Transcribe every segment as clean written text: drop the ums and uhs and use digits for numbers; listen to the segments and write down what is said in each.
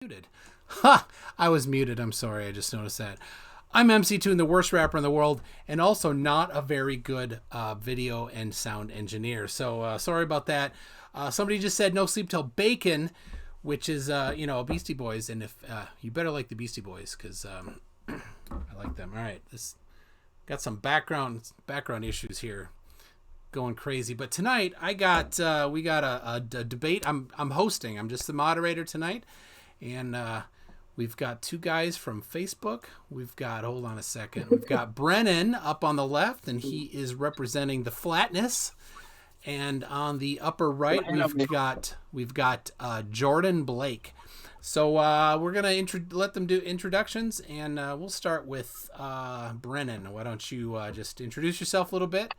muted. Ha! I was muted. I'm sorry. I just noticed that. I'm MC Toon, the worst rapper in the world, and also not a very good video and sound engineer. So sorry about that. Somebody just said no sleep till bacon, which is Beastie Boys, and if you better like the Beastie Boys because I like them. All right, this got some background issues here, going crazy. But tonight we got a debate. I'm hosting. I'm just the moderator tonight, and we've got two guys from Facebook. We've got, hold on a second. We've got Brennan up on the left, and he is representing the flatness. And on the upper right, we've got Jordan Blake. So we're gonna let them do introductions, and we'll start with Brennan. Why don't you just introduce yourself a little bit?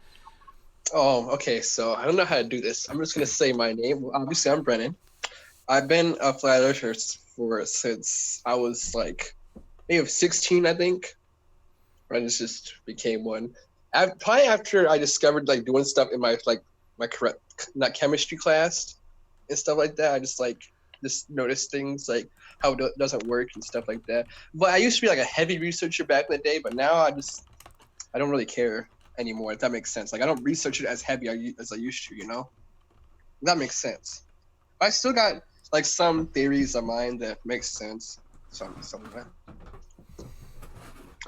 Oh, okay. So I don't know how to do this. I'm just gonna say my name. Obviously, I'm Brennan. I've been a flat earther since I was like maybe 16, I think. I just became one. Probably after I discovered like doing stuff in my not chemistry class and stuff like that. I just noticed things like how it doesn't work and stuff like that. But I used to be like a heavy researcher back in the day, but now I don't really care anymore, if that makes sense. Like I don't research it as heavy as I used to, That makes sense. But I still got like some theories of mine that makes sense. Some of that.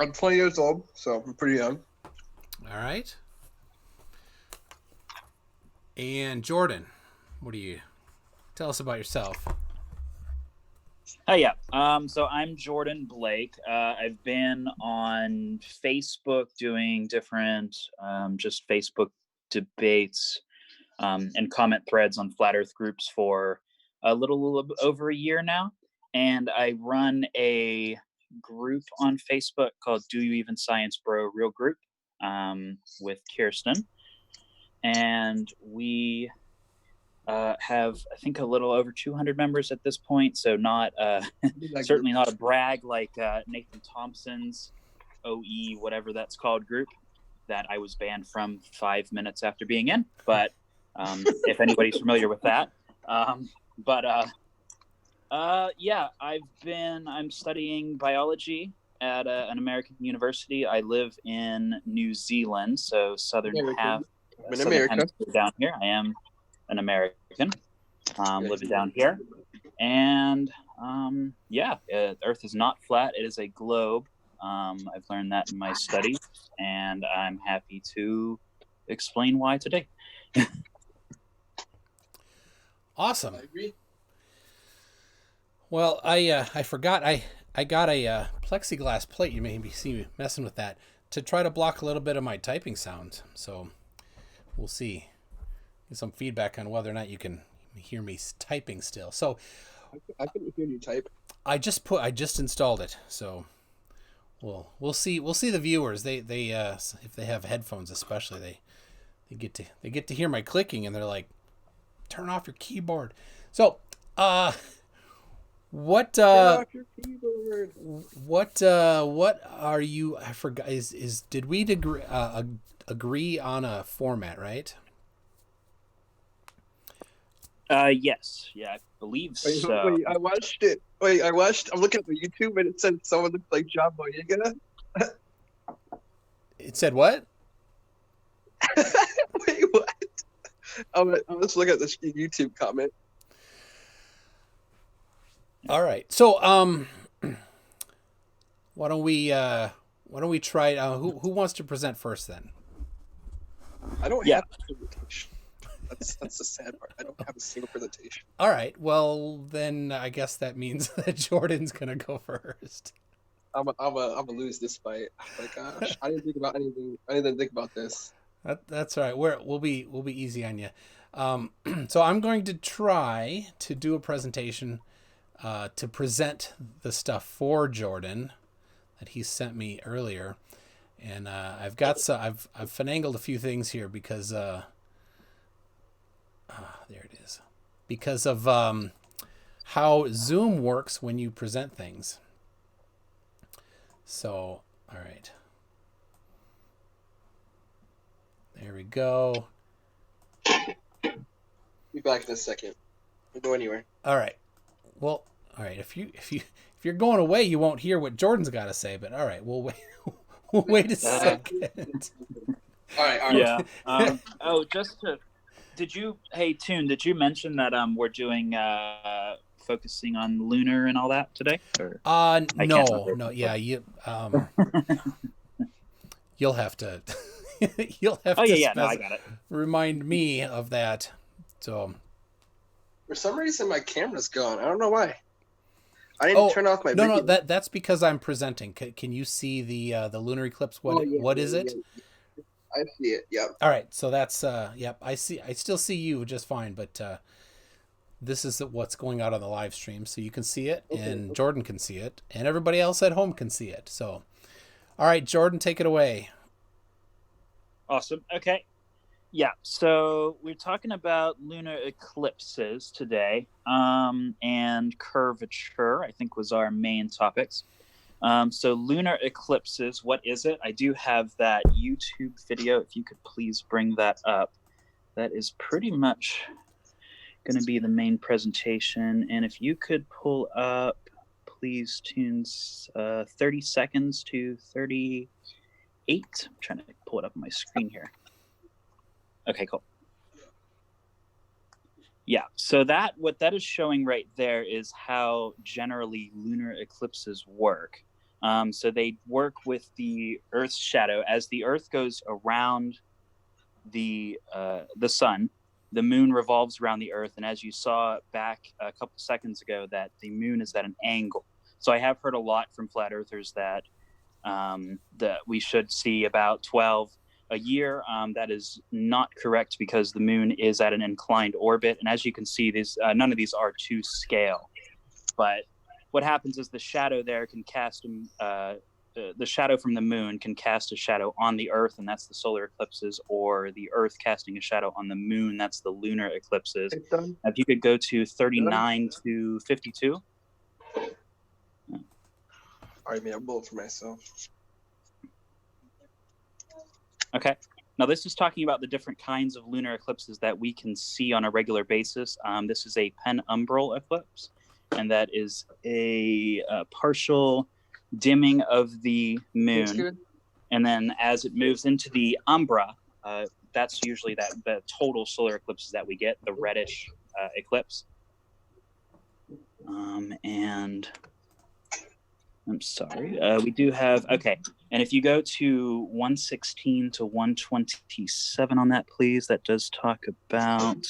I'm 20 years old, so I'm pretty young. All right. And Jordan, what do you tell us about yourself? Yeah. So I'm Jordan Blake. I've been on Facebook doing different just Facebook debates and comment threads on flat earth groups for a little over a year now. And I run a group on Facebook called Do You Even Science Bro Real Group with Kirsten. And we have, I think, a little over 200 members at this point. So not certainly not a brag like Nathan Thompson's OE, whatever that's called, group that I was banned from 5 minutes after being in. But if anybody's familiar with that. Yeah, I'm studying biology at an American university. I live in New Zealand, so southern half down here. I am an American, living down here. And Earth is not flat. It is a globe. I've learned that in my studies, and I'm happy to explain why today. Awesome. I agree. Well, I forgot I got a plexiglass plate. You may see me messing with that to try to block a little bit of my typing sound. So we'll see. Get some feedback on whether or not you can hear me typing still. So I couldn't hear you type. I just installed it. So we'll see the viewers. They if they have headphones especially, they get to hear my clicking, and they're like, turn off your keyboard. So what are you? I forgot. Did we agree on a format, right? Yes. Yeah, I believe so. Wait, I watched it. I'm looking at the YouTube, and it said someone looked like John Boyega. It said what? Wait, what? Let's look at this YouTube comment. All right. So, why don't we try? Who wants to present first then? I don't have a presentation. That's the sad part. I don't have a single presentation. All right. Well, then I guess that means that Jordan's gonna go first. I'm gonna lose this fight. Oh my gosh, I didn't think about anything. I didn't think about this. That's all right. We'll be easy on you. So I'm going to try to do a presentation to present the stuff for Jordan that he sent me earlier, and I've finagled a few things here because there it is, because of how Zoom works when you present things. So all right, there we go. Be back in a second. Don't go anywhere. All right. Well, All right, if you're going away, you won't hear what Jordan's got to say. But all right, we'll wait. We'll wait a second. All right, all right. Yeah. Oh, hey Toon, did you mention that we're doing focusing on lunar and all that today? Or I can't No, remember. no, yeah, you'll have to you'll have Oh to yeah, no, I got it. remind me of that. So For some reason, my camera's gone. I don't know why. I didn't turn off my video. No, that's because I'm presenting. Can you see the lunar eclipse? What is it? Yeah. I see it. Yep. All right, so that's yep. I still see you just fine, but this is what's going out on the live stream, so you can see it, and Jordan can see it, and everybody else at home can see it. So, all right, Jordan, take it away. Awesome. Okay. Yeah. So we're talking about lunar eclipses today, and curvature, I think, was our main topics. So lunar eclipses, what is it? I do have that YouTube video. If you could please bring that up. That is pretty much going to be the main presentation. And if you could pull up, please, tunes 30 seconds to 38. I'm trying to pull it up on my screen here. Okay, cool. Yeah, so what that is showing right there is how generally lunar eclipses work. So they work with the Earth's shadow. As the Earth goes around the sun, the moon revolves around the Earth, and as you saw back a couple seconds ago, that the moon is at an angle. So I have heard a lot from flat earthers that we should see about 12 a year. That is not correct because the moon is at an inclined orbit, and as you can see, none of these are to scale. But what happens is the shadow there can cast the shadow from the moon can cast a shadow on the Earth, and that's the solar eclipses, or the Earth casting a shadow on the moon, that's the lunar eclipses. If you could go to 39 to 52. I already made a bullet for myself. Okay. Now this is talking about the different kinds of lunar eclipses that we can see on a regular basis. This is a penumbral eclipse, and that is a partial dimming of the moon. And then as it moves into the umbra, that's usually the total solar eclipses that we get, the reddish eclipse. And I'm sorry, we do have, okay. And if you go to 116 to 127 on that, please, that does talk about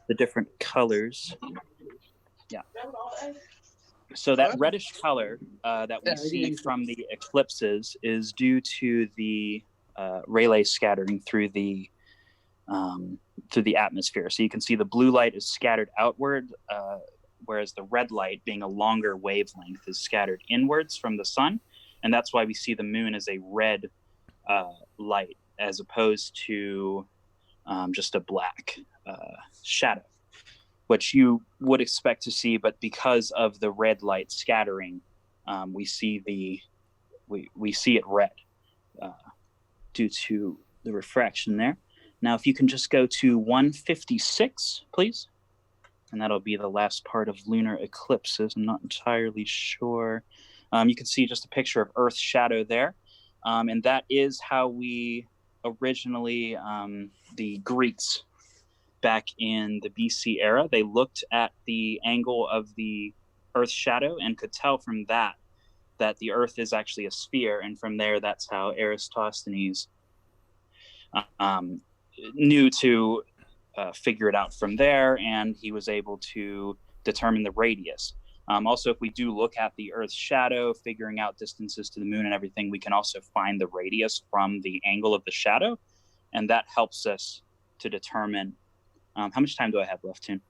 the different colors. Yeah. So that reddish color that we see from the eclipses is due to the Rayleigh scattering through the atmosphere. So you can see the blue light is scattered outward, whereas the red light, being a longer wavelength, is scattered inwards from the sun. And that's why we see the moon as a red light as opposed to just a black shadow, which you would expect to see, but because of the red light scattering, we see it red due to the refraction there. Now, if you can just go to 156, please, and that'll be the last part of lunar eclipses. I'm not entirely sure. You can see just a picture of Earth's shadow there, and that is how we originally, the Greeks, back in the BC era, they looked at the angle of the Earth's shadow and could tell from that the Earth is actually a sphere. And from there, that's how Eratosthenes knew to figure it out from there, and he was able to determine the radius. Also, if we do look at the Earth's shadow, figuring out distances to the moon and everything, we can also find the radius from the angle of the shadow, and that helps us to determine how much time do I have left, Tim?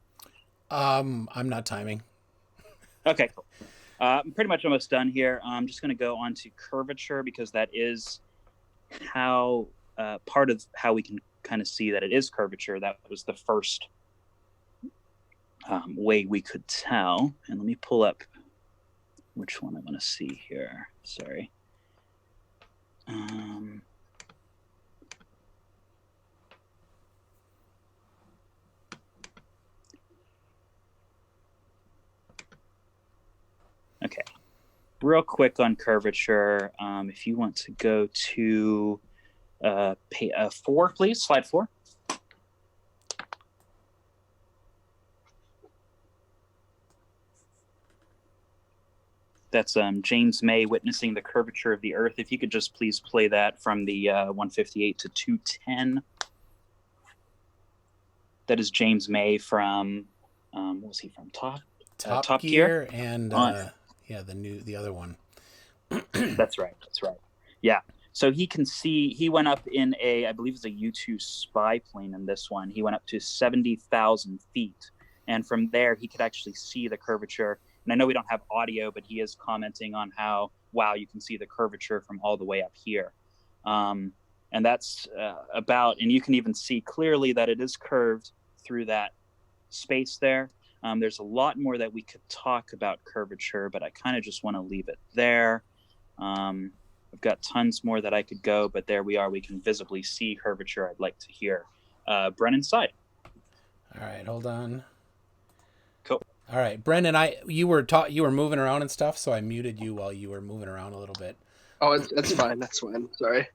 I'm not timing. Okay, cool. I'm pretty much almost done here. I'm just going to go on to curvature because that is how part of how we can kind of see that it is curvature. That was the first way we could tell. And let me pull up which one I want to see here. Sorry. real quick on curvature, if you want to go to 4, please, slide 4. That's James May witnessing the curvature of the Earth. If you could just please play that from the 158 to 210. That is James May from, what was he from? Top Gear and the other one. That's right. Yeah. So he went up in I believe it's a U-2 spy plane in this one. He went up to 70,000 feet. And from there, he could actually see the curvature. And I know we don't have audio, but he is commenting on how, wow, you can see the curvature from all the way up here. And that's and you can even see clearly that it is curved through that space there. There's a lot more that we could talk about curvature, but I kind of just want to leave it there. I've got tons more that I could go, but there we are. We can visibly see curvature. I'd like to hear Brennan's side. All right, hold on. Cool. All right, Brennan, you were moving around and stuff, so I muted you while you were moving around a little bit. Oh, that's fine. That's fine. Sorry.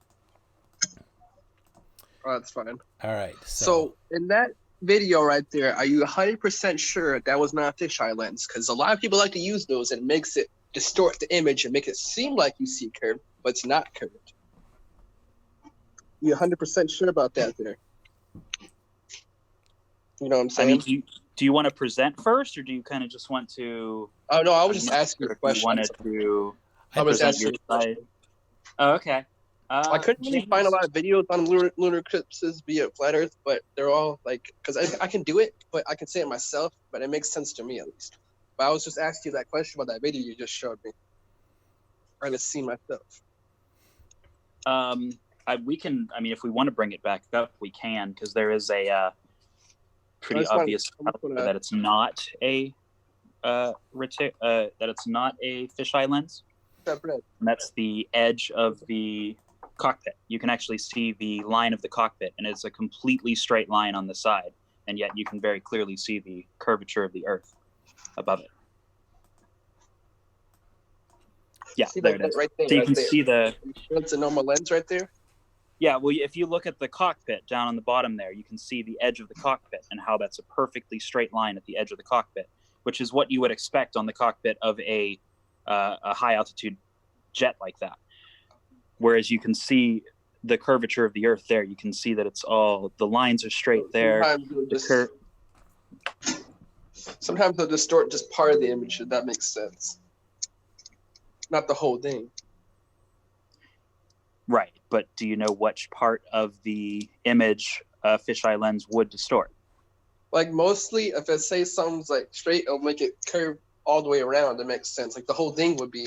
Oh, that's fine. All right. So in that video right there, are you 100% sure that was not a fisheye lens? Because a lot of people like to use those and it makes it distort the image and make it seem like you see curved, but it's not curved. You 100% sure about that there? You know what I'm saying? I mean, do you want to present first, or do you kind of just want to? Oh no, I was just asking a question. I was asking your side. Oh, okay. I couldn't really find a lot of videos on lunar eclipses via flat Earth, but they're all like, because I can do it, but I can say it myself, but it makes sense to me at least. But I was just asking you that question about that video you just showed me. I just see myself. We can. I mean, if we want to bring it back up, we can, because there is a pretty obvious that it's not a that it's not a fisheye lens. And that's the edge of the cockpit. You can actually see the line of the cockpit, and it's a completely straight line on the side, and yet you can very clearly see the curvature of the Earth above it. Yeah, there it is. Right there, so you can see it's a normal lens right there. Yeah, well, if you look at the cockpit down on the bottom there, you can see the edge of the cockpit and how that's a perfectly straight line at the edge of the cockpit, which is what you would expect on the cockpit of a high altitude jet like that. Whereas you can see the curvature of the Earth there. You can see that it's all, the lines are straight there. Sometimes they'll distort just part of the image, if that makes sense. Not the whole thing. Right, but do you know which part of the image a fisheye lens would distort? Like mostly, if it says something's like straight, it'll make it curve all the way around. That makes sense. Like the whole thing would be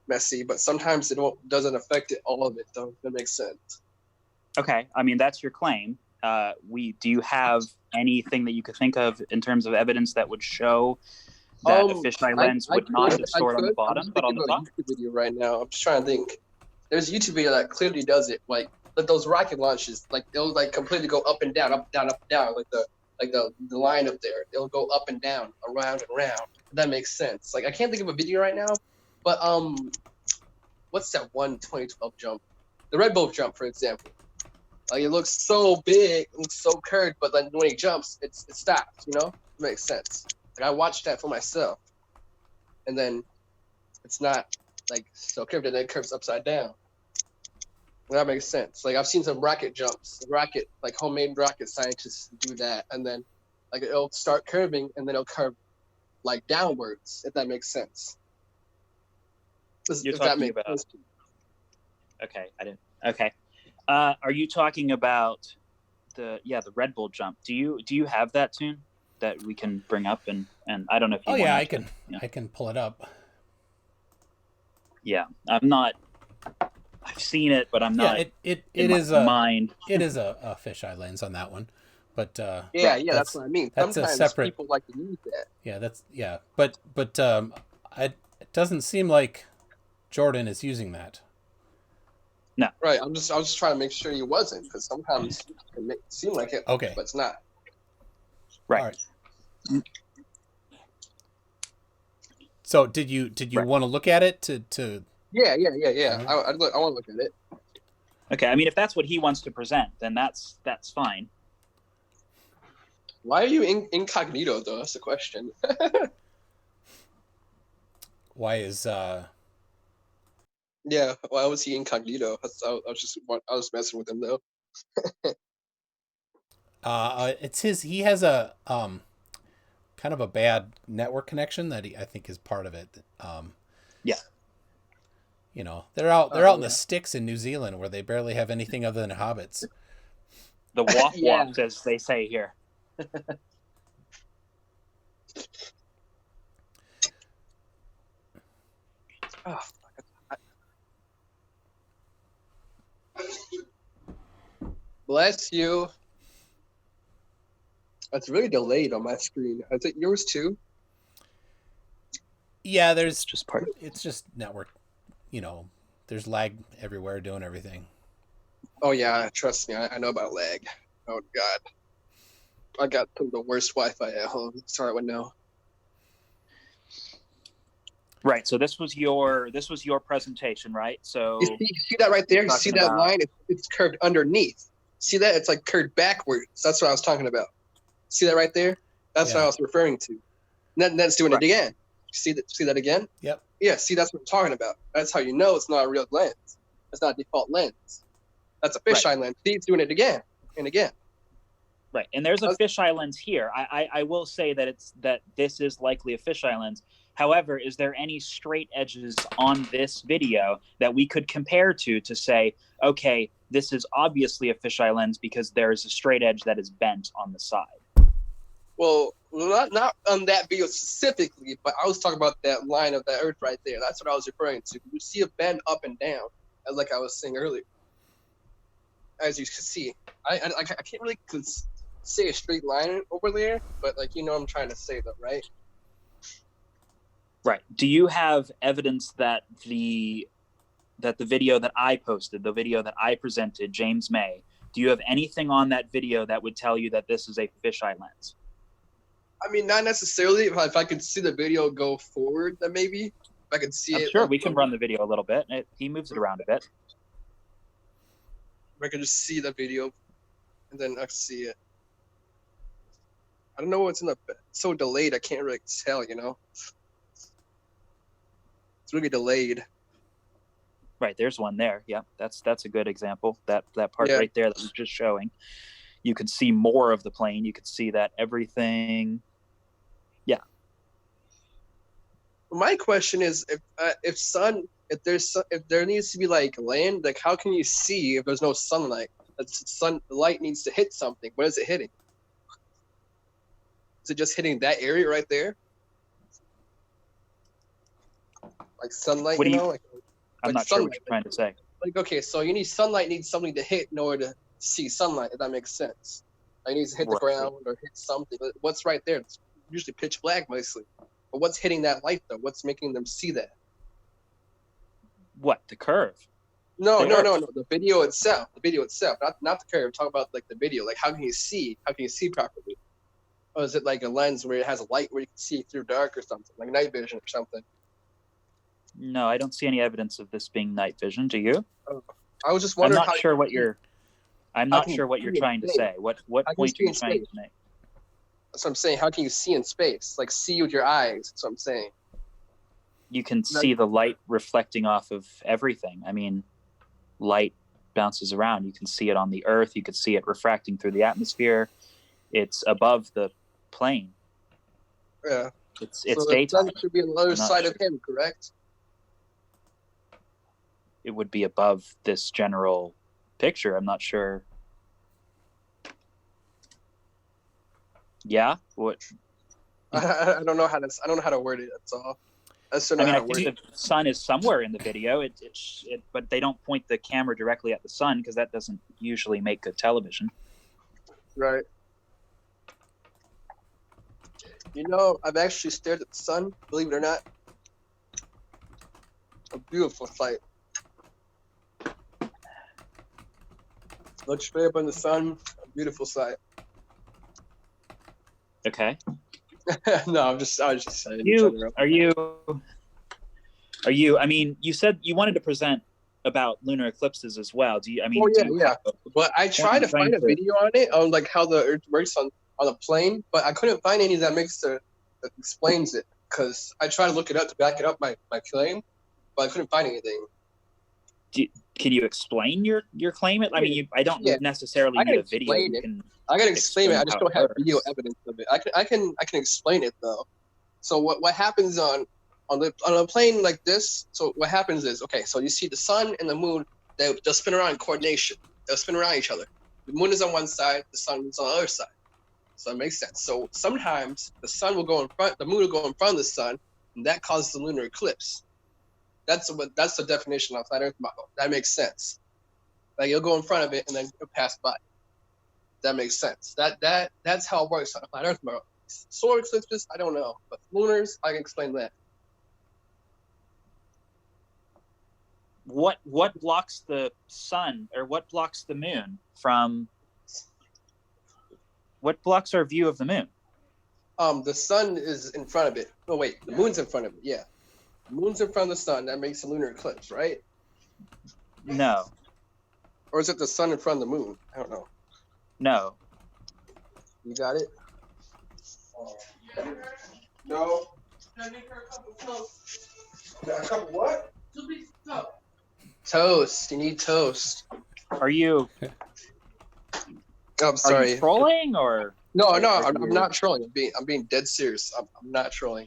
messy, but sometimes it doesn't affect it, all of it, though. That makes sense. Okay, I mean, that's your claim. Do you have anything that you could think of in terms of evidence that would show that a fisheye lens would not distort on the bottom, but on the top? YouTube video right now. I'm just trying to think. There's a YouTube video that clearly does it. Like those rocket launches, like they'll like completely go up and down, up, down, up, down, like the line up there. It'll go up and down, around and around. That makes sense. Like I can't think of a video right now, but what's that one 2012 jump? The Red Bull jump, for example. Like it looks so big, it looks so curved, but then when he jumps, it stops. You know, it makes sense. Like I watched that for myself, and then it's not like so curved, and then it curves upside down. Well, that makes sense. Like I've seen some rocket jumps, like homemade rocket scientists do that, and then like it'll start curving, and then it'll curve like downwards. If that makes sense. You're talking about. Sense. Okay, I didn't. Okay, are you talking about the Red Bull jump? Do you have that tune that we can bring up and I don't know if you. Oh yeah, I can. Yeah. I can pull it up. Yeah, I'm not. I've seen it, but I'm not. It is a fisheye lens on that one, but that's what I mean. That's sometimes a separate. People like to use that. Yeah, but it doesn't seem like Jordan is using that. No, right. I was just trying to make sure you wasn't, because sometimes it can seem like it, okay, but it's not. Right. So did you Right. want to look at it to? Yeah. I want to look at it. Okay, I mean, if that's what he wants to present, then that's fine. Why are you incognito though? That's the question. Why is Yeah, why was he incognito? I was messing with him though. it's his? He has a kind of a bad network connection that I think is part of it. Yeah. You know, they're out in Yeah. the sticks in New Zealand where they barely have anything other than hobbits. The walk Yeah. walks, as they say here. Oh, bless you. It's really delayed on my screen. Is it yours too? Yeah, It's just part. it's just network. You know, there's lag everywhere doing everything. Oh yeah, trust me, I know about lag. Oh god, I got some of the worst Wi-Fi at home. Sorry, I would know. Right. So this was your presentation, right? So You see that right there? You see talking that about- line? It's curved underneath. See that? It's like curved backwards. That's what I was talking about. See that right there? That's what I was referring to. And then it's doing Right. it again. See that again? Yep. Yeah, see, that's what I'm talking about. That's how you know it's not a real lens. It's not a default lens. That's a fisheye lens. See, it's doing it again and again. Right, and there's a fisheye lens here. I will say that this is likely a fisheye lens. However, is there any straight edges on this video that we could compare to say, okay, this is obviously a fisheye lens because there is a straight edge that is bent on the side? Well, not on that video specifically, but I was talking about that line of that earth right there. That's what I was referring to. You see a bend up and down, like I was saying earlier. As you can see, I can't really say a straight line over there, but like what I'm trying to say though, right? Right. Do you have evidence that the video that I posted, the video that I presented, James May, do you have anything on that video that would tell you that this is a fisheye lens? I mean, not necessarily. If I could see the video go forward, then maybe. If I could see it. Sure, we can run the video a little bit. He moves it around a bit. If I could just see the video, and then I see it. I don't know what's in the. It's so delayed, I can't really tell. It's really delayed. Right, there's one there. Yeah, that's a good example. That part right there that was just showing. You could see more of the plane. You could see that everything. Yeah. My question is, if there needs to be like land, like how can you see if there's no sunlight? The light needs to hit something. What is it hitting? Is it just hitting that area right there? Like sunlight, What do you? Like, I'm not sure what you're trying to say. Like, okay, so sunlight needs something to hit in order to see sunlight, if that makes sense. Like, it needs to hit the ground or hit something. But what's right there? It's usually pitch black mostly. But what's hitting that light though? What's making them see that? What, the curve? No. The video itself. Not the curve. Talk about like the video. Like how can you see? How can you see properly? Or is it like a lens where it has a light where you can see through dark or something, like night vision or something? No, I don't see any evidence of this being night vision. Do you? I was just wondering. I'm not sure what you're trying to say. What point are you trying to make? That's what I'm saying. How can you see in space? Like see with your eyes. That's what I'm saying. You can see the light reflecting off of everything. I mean, light bounces around. You can see it on the Earth. You could see it refracting through the atmosphere. It's above the plane. Yeah. It's so daytime. It should be on the other side of him, correct? It would be above this general picture. I'm not sure. Yeah. What? I don't know how to word it. That's all. I think the sun is somewhere in the video. But they don't point the camera directly at the sun because that doesn't usually make good television. Right. I've actually stared at the sun. Believe it or not. A beautiful sight. Look straight up in the sun. A beautiful sight. Okay. No, I was just saying in You general. are you? I mean, you said you wanted to present about lunar eclipses as well. Do you? I Oh mean, yeah, do you yeah. have a But I tried point to trying find a to? video on it on like how the Earth works on a plane, but I couldn't find any that that explains it. Because I tried to look it up to back it up my claim, but I couldn't find anything. Can you explain your claim? I mean, I don't Yeah, necessarily I can need a video. explain You it. can I can explain it. I just how it don't have video works. evidence of it. I can explain it though. So what happens on a plane like this? So what happens is, okay, so you see the sun and the moon, they'll spin around in coordination. They'll spin around each other. The moon is on one side, the sun is on the other side. So it makes sense. So sometimes the sun will go in front, the moon will go in front of the sun, and that causes the lunar eclipse. That's the definition of flat Earth model. That makes sense. Like you'll go in front of it and then it'll pass by. That makes sense. That's how it works on a flat Earth model. Solar eclipses, I don't know, but lunars, I can explain that. What blocks the sun, or what blocks the moon from? What blocks our view of the moon? The sun is in front of it. Oh wait, the moon's in front of it. Yeah, the moon's in front of the sun. That makes a lunar eclipse, right? No, Or is it the sun in front of the moon? I don't know. no. You got it? No. Can I make her a cup of toast? A cup of what? 2 pieces of toast. Toast. You need toast. Are you? Oh, I'm sorry. Are you trolling or? No, are I'm you- not trolling. I'm being dead serious. I'm not trolling.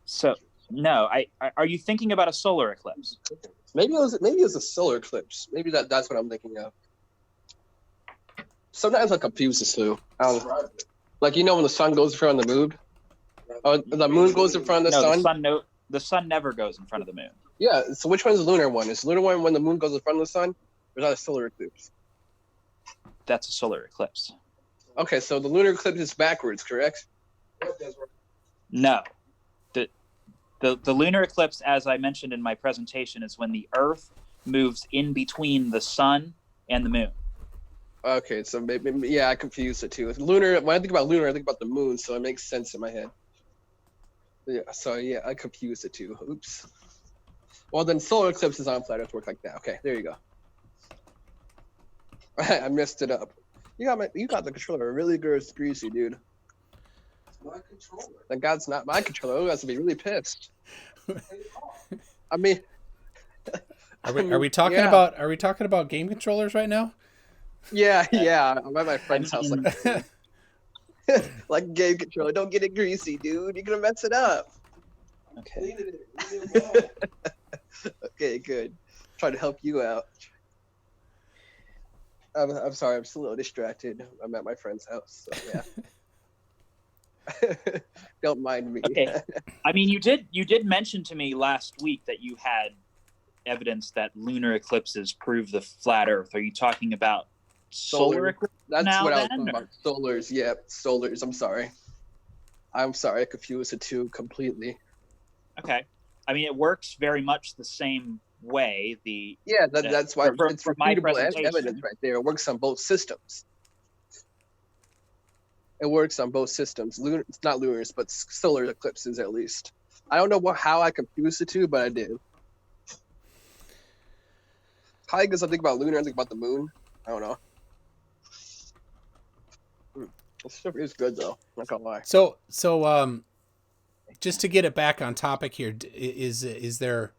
So no, are you thinking about a solar eclipse? Maybe it was a solar eclipse. Maybe that's what I'm thinking of. Sometimes I confuse the two. Like when the sun goes in front of the moon. The moon goes in front of the sun. The sun never goes in front of the moon. Yeah. So which one's the lunar one? Is the lunar one when the moon goes in front of the sun? Or is that a solar eclipse? That's a solar eclipse. Okay, so the lunar eclipse is backwards, correct? No. The lunar eclipse, as I mentioned in my presentation, is when the Earth moves in between the sun and the moon. Okay, so maybe I confused it too. Lunar. When I think about lunar, I think about the moon, so it makes sense in my head. Yeah, so yeah, I confused it too. Oops. Well, then solar eclipses on flat Earth work like that. Okay, there you go. I messed it up. You got the controller really greasy, dude. My controller. Then God's not my controller. Who has to be really pissed? I mean, are we talking about game controllers right now? Yeah. I'm at my friend's house. Like game controller. Don't get it greasy, dude. You're gonna mess it up. Okay. Okay, good. Trying to help you out. I'm sorry. I'm still a little distracted. I'm at my friend's house. So yeah. Don't mind me. Okay. I mean, you did mention to me last week that you had evidence that lunar eclipses prove the flat Earth. Are you talking about solar eclipses? That's now, what I was then, talking about. Solars. Yeah, solars. I'm sorry. I confused the two completely. Okay. I mean, it works very much the same way. That's why it's for my repeatable presentation. evidence right there. It works on both systems. It works on both systems. It's not lunars, but solar eclipses at least. I don't know how I confused the two, but I did. Probably because I think about lunar, I think about the moon. I don't know. This stuff is good though. Not gonna lie. So just to get it back on topic here, is there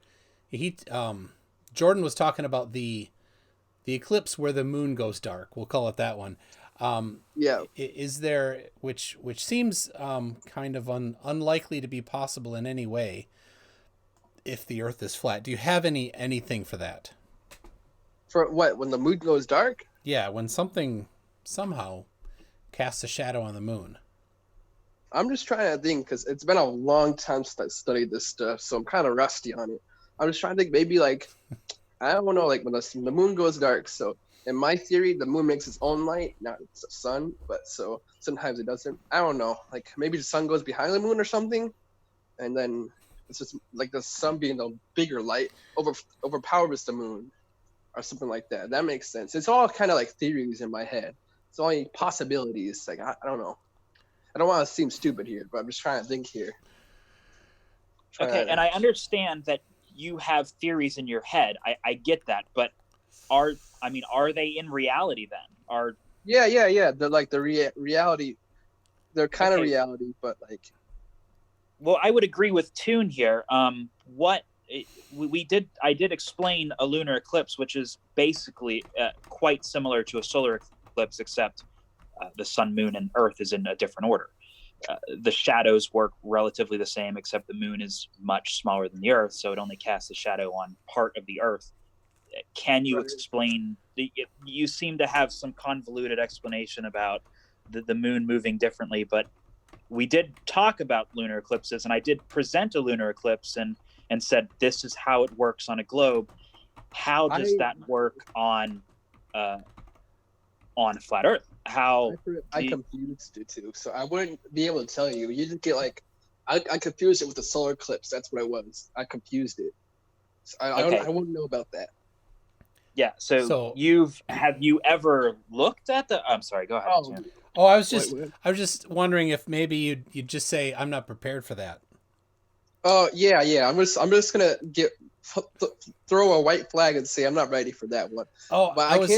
Jordan was talking about the eclipse where the moon goes dark. We'll call it that one. Yeah. Is there, which seems kind of unlikely to be possible in any way if the Earth is flat. Do you have anything for that? For what? When the moon goes dark? Yeah, when something somehow casts a shadow on the moon. I'm just trying to think because it's been a long time since I studied this stuff, so I'm kind of rusty on it. I'm just trying to think maybe like, I don't know, like when the moon goes dark. So in my theory, the moon makes its own light, not it's the sun, but so sometimes it doesn't. I don't know, like maybe the sun goes behind the moon or something, and then it's just like the sun being the bigger light overpowers the moon or something like that. That makes sense. It's all kind of like theories in my head. It's only possibilities. Like I don't know. I don't want to seem stupid here, but I'm just trying to think here. Okay, and I understand that you have theories in your head. I get that, but are they in reality then? Yeah. They're like the reality. They're kind of Okay. reality, but like. Well, I would agree with Toon here. I did explain a lunar eclipse, which is basically quite similar to a solar eclipse, except the sun, moon, and Earth is in a different order. The shadows work relatively the same, except the moon is much smaller than the Earth, so it only casts a shadow on part of the Earth. Can you explain? You seem to have some convoluted explanation about the moon moving differently, but we did talk about lunar eclipses, and I did present a lunar eclipse and said this is how it works on a globe. How does that work on flat Earth? How I confused it too, so I wouldn't be able to tell you. You just get like, I confused it with the solar eclipse. That's what it was. I confused it. So I wouldn't know about that. Yeah. So have you ever looked at the? I'm sorry. Go ahead. I was just wondering if maybe you'd just say I'm not prepared for that. Oh yeah. I'm just gonna throw a white flag and say I'm not ready for that one. Oh, but I was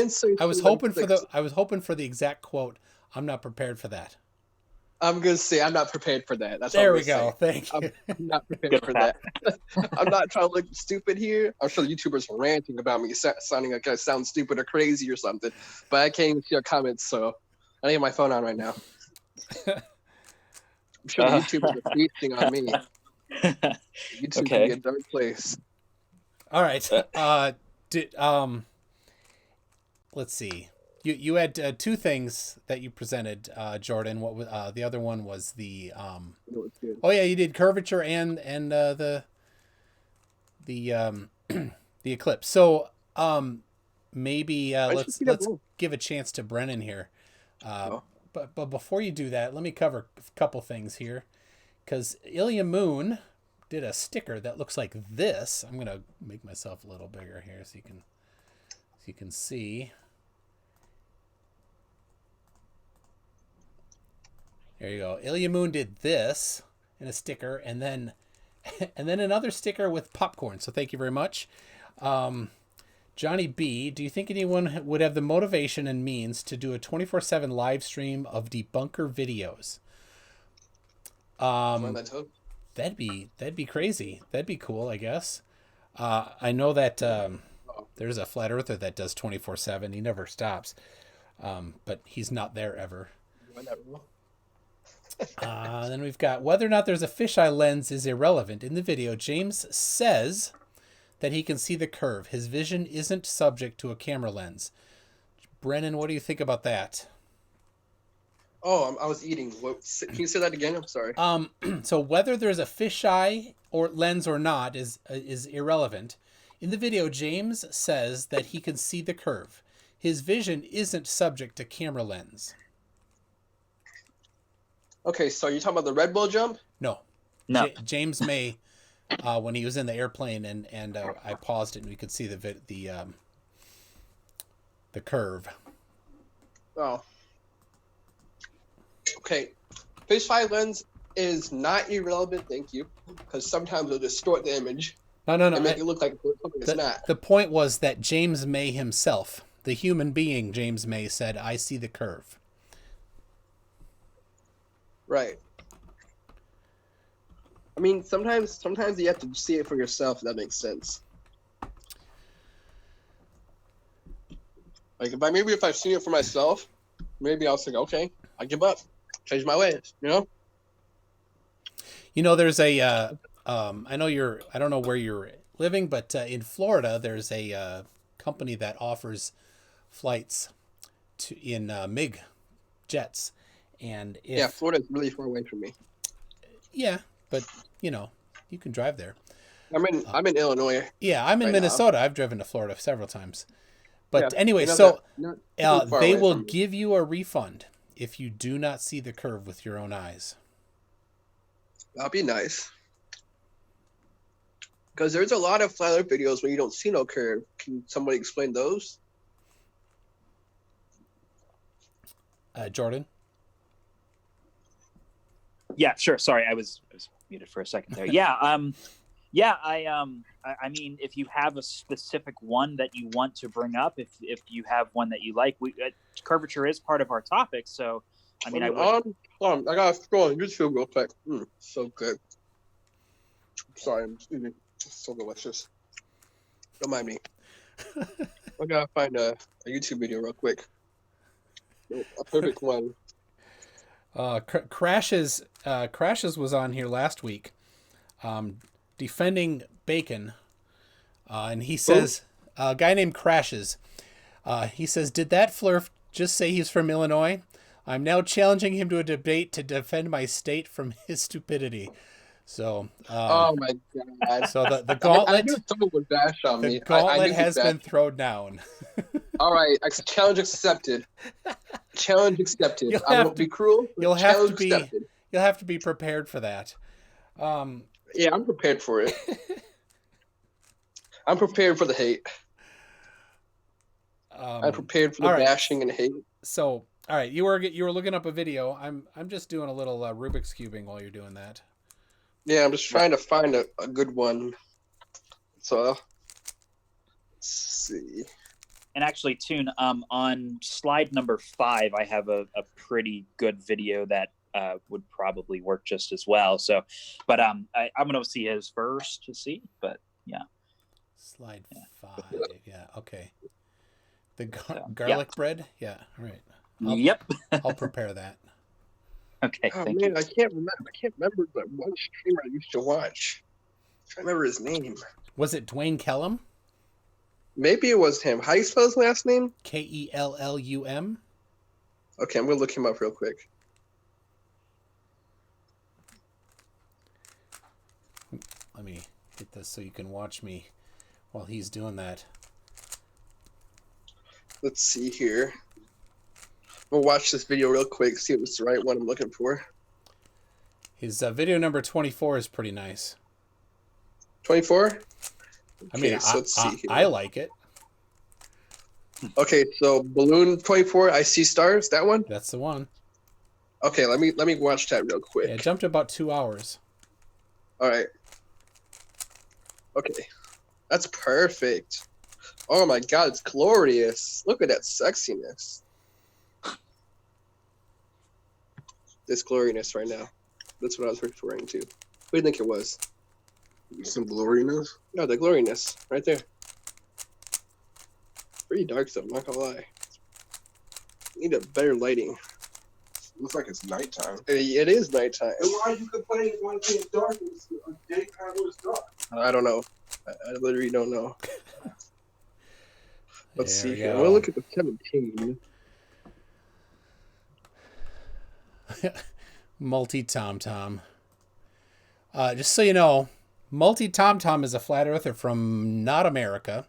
hoping for the exact quote. I'm not prepared for that. I'm gonna say I'm not prepared for that. That's there we go. Thank you. I'm not prepared for that. I'm not trying to look stupid here. I'm sure the YouTubers are ranting about me sounding like I sound stupid or crazy or something, but I can't even see your comments, so I don't have my phone on right now. I'm sure the YouTubers are feasting on me. YouTube can be a dark place. All right. Let's see. You had two things that you presented, Jordan. What was the other one? Was the you did curvature and the eclipse. So maybe let's give a chance to Brennan here. But before you do that, let me cover a couple things here, because Ilya Moon did a sticker that looks like this. I'm gonna make myself a little bigger here so you can see. There you go. Ilya Moon did this in a sticker, and then another sticker with popcorn. So thank you very much. Johnny B, do you think anyone would have the motivation and means to do a 24/7 live stream of debunker videos? That'd be crazy. That'd be cool, I guess. I know that there's a flat earther that does 24/7. He never stops, but he's not there ever. Then we've got whether or not there's a fisheye lens is irrelevant. In the video, James says that he can see the curve. His vision isn't subject to a camera lens. Brennan, what do you think about that? Oh, I was eating. Can you say that again? I'm sorry. So whether there's a fisheye or lens or not is irrelevant. In the video, James says that he can see the curve. His vision isn't subject to camera lens. Okay, so you're talking about the Red Bull jump? No. James May, when he was in the airplane and I paused it and we could see the curve. Oh. Okay, fisheye lens is not irrelevant, thank you, because sometimes it'll distort the image. No. And make it look like something it's not. The point was that James May himself, the human being James May, said, "I see the curve." Right. I mean, sometimes you have to see it for yourself. If that makes sense. Like if I've seen it for myself, maybe I'll say, okay, I give up, change my ways. There's a I don't know where you're living, but in Florida, there's a company that offers flights in MiG jets. And Florida's really far away from me. Yeah, but you can drive there. I'm in Illinois. Yeah, I'm in Minnesota. I've driven to Florida several times. But anyway, they will give you a refund if you do not see the curve with your own eyes. That'd be nice. Because there's a lot of flat earth videos where you don't see no curve. Can somebody explain those? Jordan. Yeah, sure. Sorry, I was muted for a second there. Yeah, I mean, if you have a specific one that you want to bring up, if you have one that you like, curvature is part of our topic. So, I mean, I would. I gotta scroll on YouTube real quick. So good. Sorry, I'm eating. It's so delicious. Don't mind me. I gotta find a YouTube video real quick. A perfect one. Crashes was on here last week, defending bacon, and he says a guy named Crashes. He says, "Did that flurf just say he's from Illinois? I'm now challenging him to a debate to defend my state from his stupidity." So, oh my god! So the gauntlet. I knew someone would bash on me. The gauntlet has been thrown down. All right, challenge accepted. Challenge accepted. I won't be cruel. You'll have to be prepared for that. Yeah, I'm prepared for it. I'm prepared for the hate. I'm prepared for the bashing and hate. So, all right, you were looking up a video. I'm just doing a little Rubik's cubing while you're doing that. Yeah, I'm just trying to find a good one. So, let's see. And actually, Toon, on slide number 5, I have a pretty good video that would probably work just as well. So, but I'm gonna see his first to see. But yeah, slide 5. Yeah, okay. The garlic bread. Yeah, all right. Yep. I'll prepare that. Okay. Oh thank man, you. I can't remember the one streamer I used to watch. I can't remember his name. Was it Dwayne Kellum? Maybe it was him. How do you spell his last name? Kellum. Okay, I'm gonna look him up real quick. Let me get this so you can watch me while he's doing that. Let's see here. We'll watch this video real quick, see if it's the right one I'm looking for. His video number 24 is pretty nice. 24? Okay, I mean, so let's see here. I like it. Okay, so Balloon 24, I See Stars, that one? That's the one. Okay, let me watch that real quick. Yeah, it jumped to about 2 hours. All right. Okay, that's perfect. Oh my god, it's glorious. Look at that sexiness. This gloriness right now. That's what I was referring to. What do you think it was? Some gloriness? No, the gloriness. Right there. Pretty dark though, I'm not gonna lie. Need a better lighting. Looks like it's nighttime. It is nighttime. And why are you complaining when it's dark? It's daytime when it's dark. I don't know. I literally don't know. Let's see here. Go. We'll look at the 17. Multi-Tom-Tom. Just so you know, Multi-Tom-Tom is a flat earther from not America.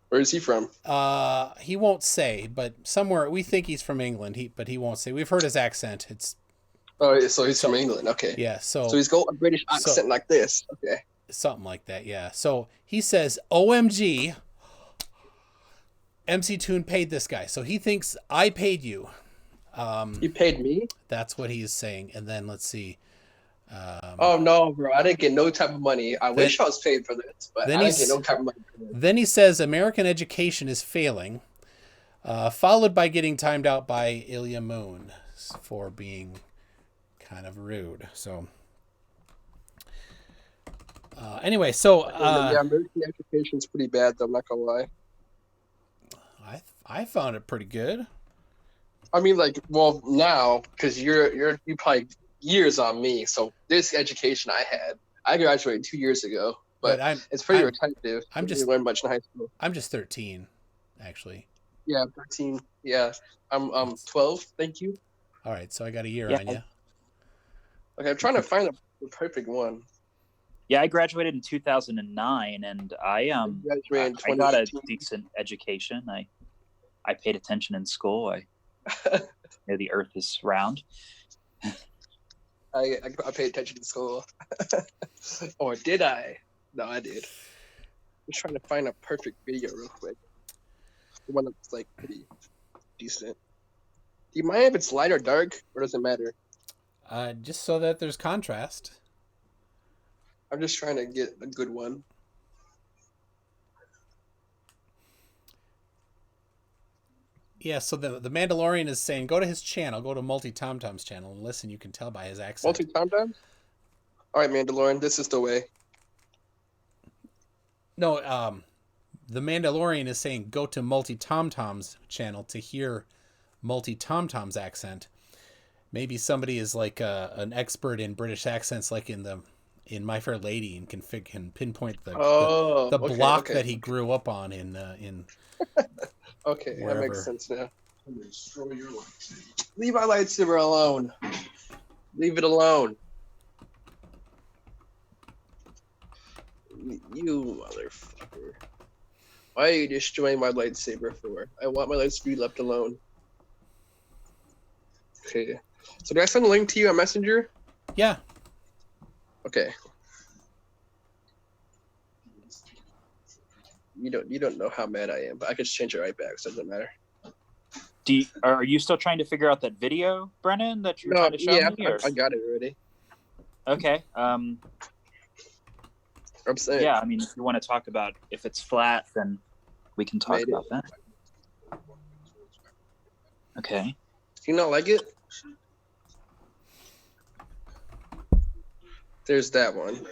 Where is he from? He won't say, but somewhere we think he's from England. But he won't say. We've heard his accent. It's so he's from England. Okay. yeah. So he's got a British accent like this. Okay. Something like that. Yeah. So he says, "OMG, MC Toon paid this guy." So he thinks I paid you. You paid me? That's what he is saying. And then let's see. Oh no, bro! I didn't get no type of money. I wish I was paid for this, but I didn't get no type of money for this. Then he says American education is failing, followed by getting timed out by Ilya Moon for being kind of rude. So anyway, so yeah, American education's pretty bad, though. I'm not gonna lie. I found it pretty good. I mean, like, well, now because you probably years on me. So this education I graduated 2 years ago, but it's pretty repetitive. I'm just learn much in high school. I'm just 13, actually. Yeah, 13. Yeah, I'm 12. Thank you. All right, so I got a year on you. Okay, I'm trying to find the perfect one. Yeah, I graduated in 2009, and I got a decent education. I paid attention in school. I know the Earth is round. I paid attention to school. Or did I? No, I did. I'm trying to find a perfect video real quick. The one that's like pretty decent. Do you mind if it's light or dark, or does it matter? Just so that there's contrast. I'm just trying to get a good one. Yeah, so the Mandalorian is saying go to his channel, go to Multi Tom Tom's channel, and listen. You can tell by his accent. Multi Tom Tom? All right, Mandalorian, this is the way. No, the Mandalorian is saying go to Multi Tom Tom's channel to hear Multi Tom Tom's accent. Maybe somebody is like an expert in British accents, like in My Fair Lady, and can pinpoint the block that he grew up on in Okay, wherever. That makes sense now. Destroy your lightsaber. Leave my lightsaber alone. Leave it alone. You motherfucker. Why are you destroying my lightsaber for? I want my lightsaber to be left alone. Okay. So did I send a link to you on Messenger? Yeah. Okay. You don't know how mad I am, but I can just change it right back, so it doesn't matter. Are you still trying to figure out that video, Brennan, that you were trying to show me? I got it already. Okay. I'm saying. Yeah, I mean, if you want to talk about if it's flat, then we can talk about that. Okay. Do you not like it? There's that one.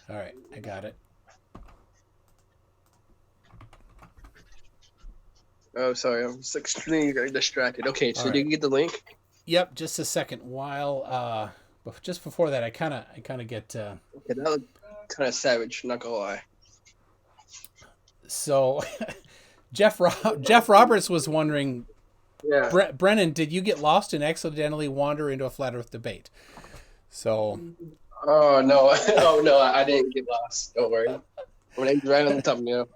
All right, I got it. Oh, sorry, I'm just extremely distracted. Okay, so All right. did you get the link? Yep, just a second. While just before that, I kind of get. Okay, that looked kind of savage. Not gonna lie. So, Jeff Roberts was wondering. Yeah. Brennan, did you get lost and accidentally wander into a flat Earth debate? So. Oh no! Oh no! I didn't get lost. Don't worry. When I right on the thumbnail.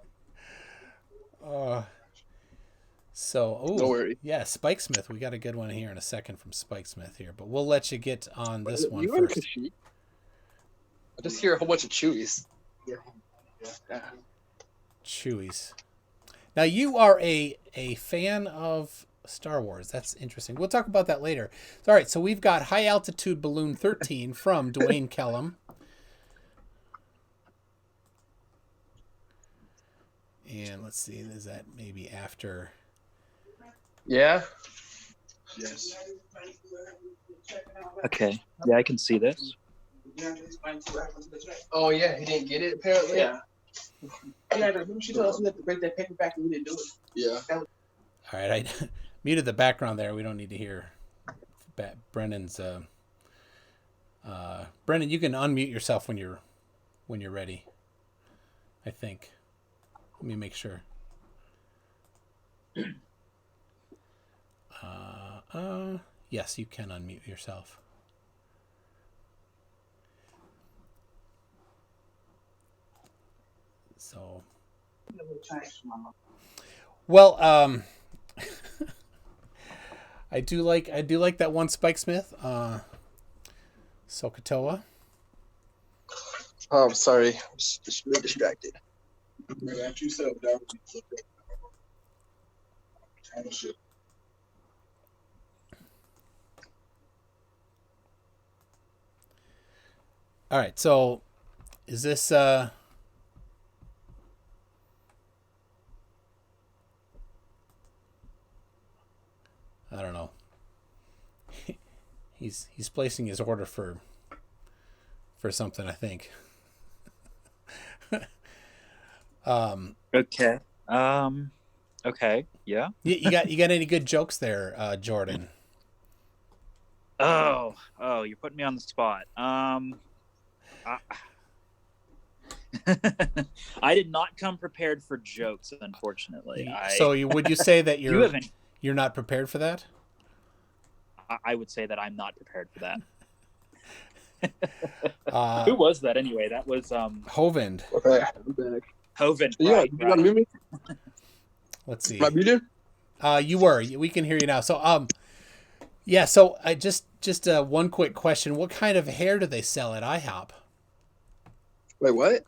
Don't worry. Yeah, Spike Smith. We got a good one here in a second from Spike Smith here, but we'll let you get on this one you first. I just hear a whole bunch of chewies. Yeah. Chewies. Now you are a fan of Star Wars. That's interesting. We'll talk about that later. All right, so we've got High Altitude Balloon 13 from Dwayne Kellum. And let's see, is that maybe after? Yeah. Yes. Okay. Yeah, I can see this. Oh yeah, he didn't get it apparently. Yeah. Yeah, she told us we had to break that paper back and we didn't do it. Yeah. All right, I muted the background there. We don't need to hear Brennan's. Brennan, you can unmute yourself when you're ready. I think. Let me make sure. Yes, you can unmute yourself. So. Well, I do like that one Spike Smith, Sokotoa. Oh, I'm sorry. I was just really distracted. All right, so is this I don't know. He's placing his order for something, I think. Okay. Okay. Yeah. You got any good jokes there, Jordan? Oh, you're putting me on the spot. I did not come prepared for jokes, unfortunately. Would you say that you're not prepared for that? I would say that I'm not prepared for that. Who was that anyway? That was Hovind. Okay, I'm back. Hovind. Yeah, Right, you want to mute me? Let's see. Am I muted? You were. We can hear you now. So yeah. So I just one quick question: what kind of hair do they sell at IHOP? Wait, what?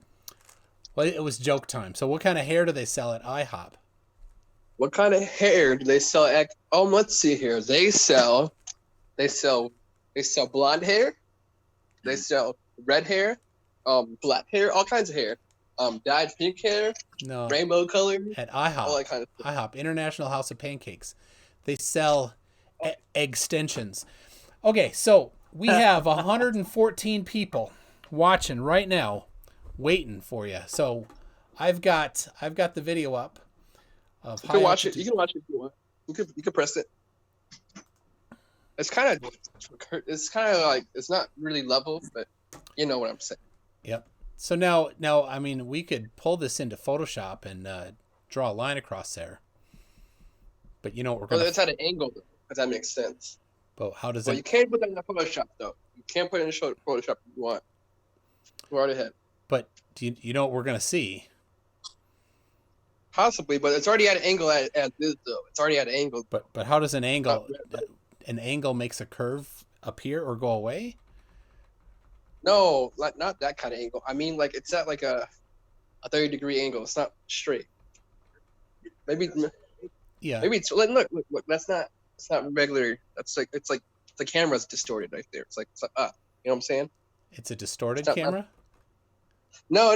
Well, it was joke time. So what kind of hair do they sell at IHOP? What kind of hair do they sell at? Let's see here. They sell blonde hair. They sell red hair, black hair, all kinds of hair. Dyed pink hair, No. rainbow color, At all that IHOP. kind of stuff. IHOP, International House of Pancakes. They sell extensions. Okay, so we have 114 people watching right now, waiting for you. So I've got the video up of You can watch it. You can watch it if you want. You can press it. It's kind of like it's not really level, but you know what I'm saying. Yep. So now, I mean, we could pull this into Photoshop and draw a line across there. But you know what we're Well, gonna. it's at an angle, though, if that makes sense. But how does Well, it? you can't put that in Photoshop, though. You can't put it in Photoshop if you want. Go right ahead. But do you know what we're gonna see? Possibly, but it's already at an angle as is, though. It's already at an angle. But how does an angle? Not- An angle makes a curve appear or go away? No, like not that kind of angle. I mean, like it's at like a 30-degree angle. It's not straight. Maybe Yeah. it's look. That's not. It's not regular. It's like the camera's distorted right there. It's like you know what I'm saying? It's a distorted It's not- camera. No.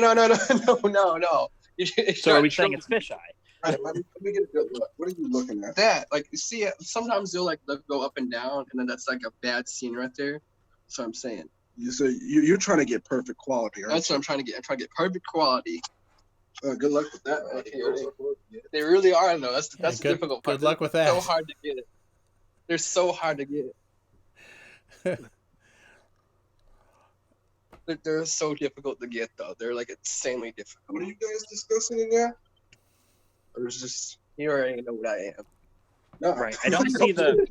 So are we saying it's fisheye? All right, let me get a good look. What are you looking at? That like you see it sometimes they'll go up and down and then that's like a bad scene right there. That's what I'm saying. You're trying to get perfect quality, right? That's what I'm trying to get. I'm trying to get perfect quality. Good luck with that. Right here. They really are though. That's the good, difficult part. Good luck with They're that. so hard to get it. They're so hard to get it. They're so difficult to get though. They're like insanely difficult. What are you guys discussing in there? There's just you already know what I am. No. Right. I don't see the.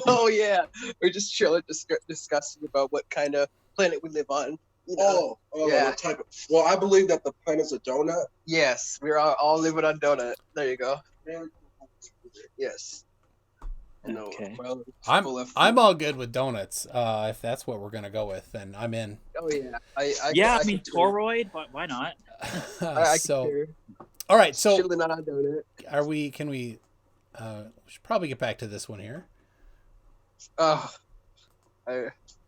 Oh yeah, we're just chilling, discussing about what kind of planet we live on. You know? Yeah. What type of? Well, I believe that the planet's a donut. Yes, we're all living on donut. There you go. Yes. No, Okay. well, I'm all good with donuts. If that's what we're gonna go with, then I'm in. Oh yeah, I mean toroid, but why not? So, all right. So, chilling on a donut. Can we? We should probably get back to this one here.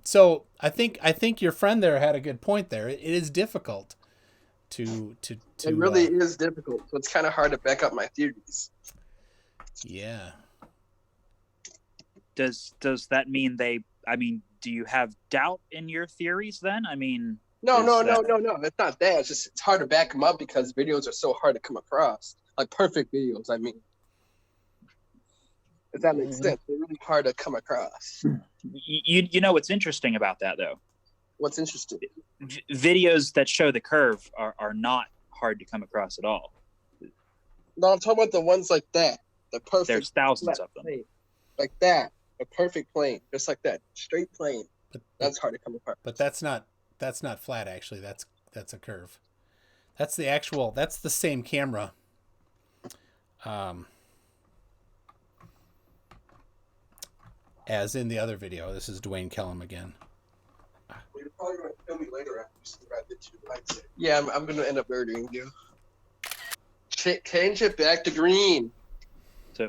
So I think your friend there had a good point there. It is difficult to. It really is difficult. So it's kind of hard to back up my theories. Yeah. Does that mean do you have doubt in your theories then? I mean, No. It's not that. It's just it's hard to back them up because videos are so hard to come across. Like perfect videos, I mean. If that makes sense, they're really hard to come across. You know what's interesting about that though? What's interesting? Videos that show the curve are not hard to come across at all. No, I'm talking about the ones like that. The perfect. There's thousands of them. Plane. Like that. A perfect plane. Just like that. Straight plane. That's hard to come across. But that's not flat actually. That's a curve. That's the same camera. As in the other video. This is Dwayne Kellum again. You're probably going to kill me later after you see what I did to your lightsaber. Yeah, I'm going to end up murdering you. Change it back to green. So.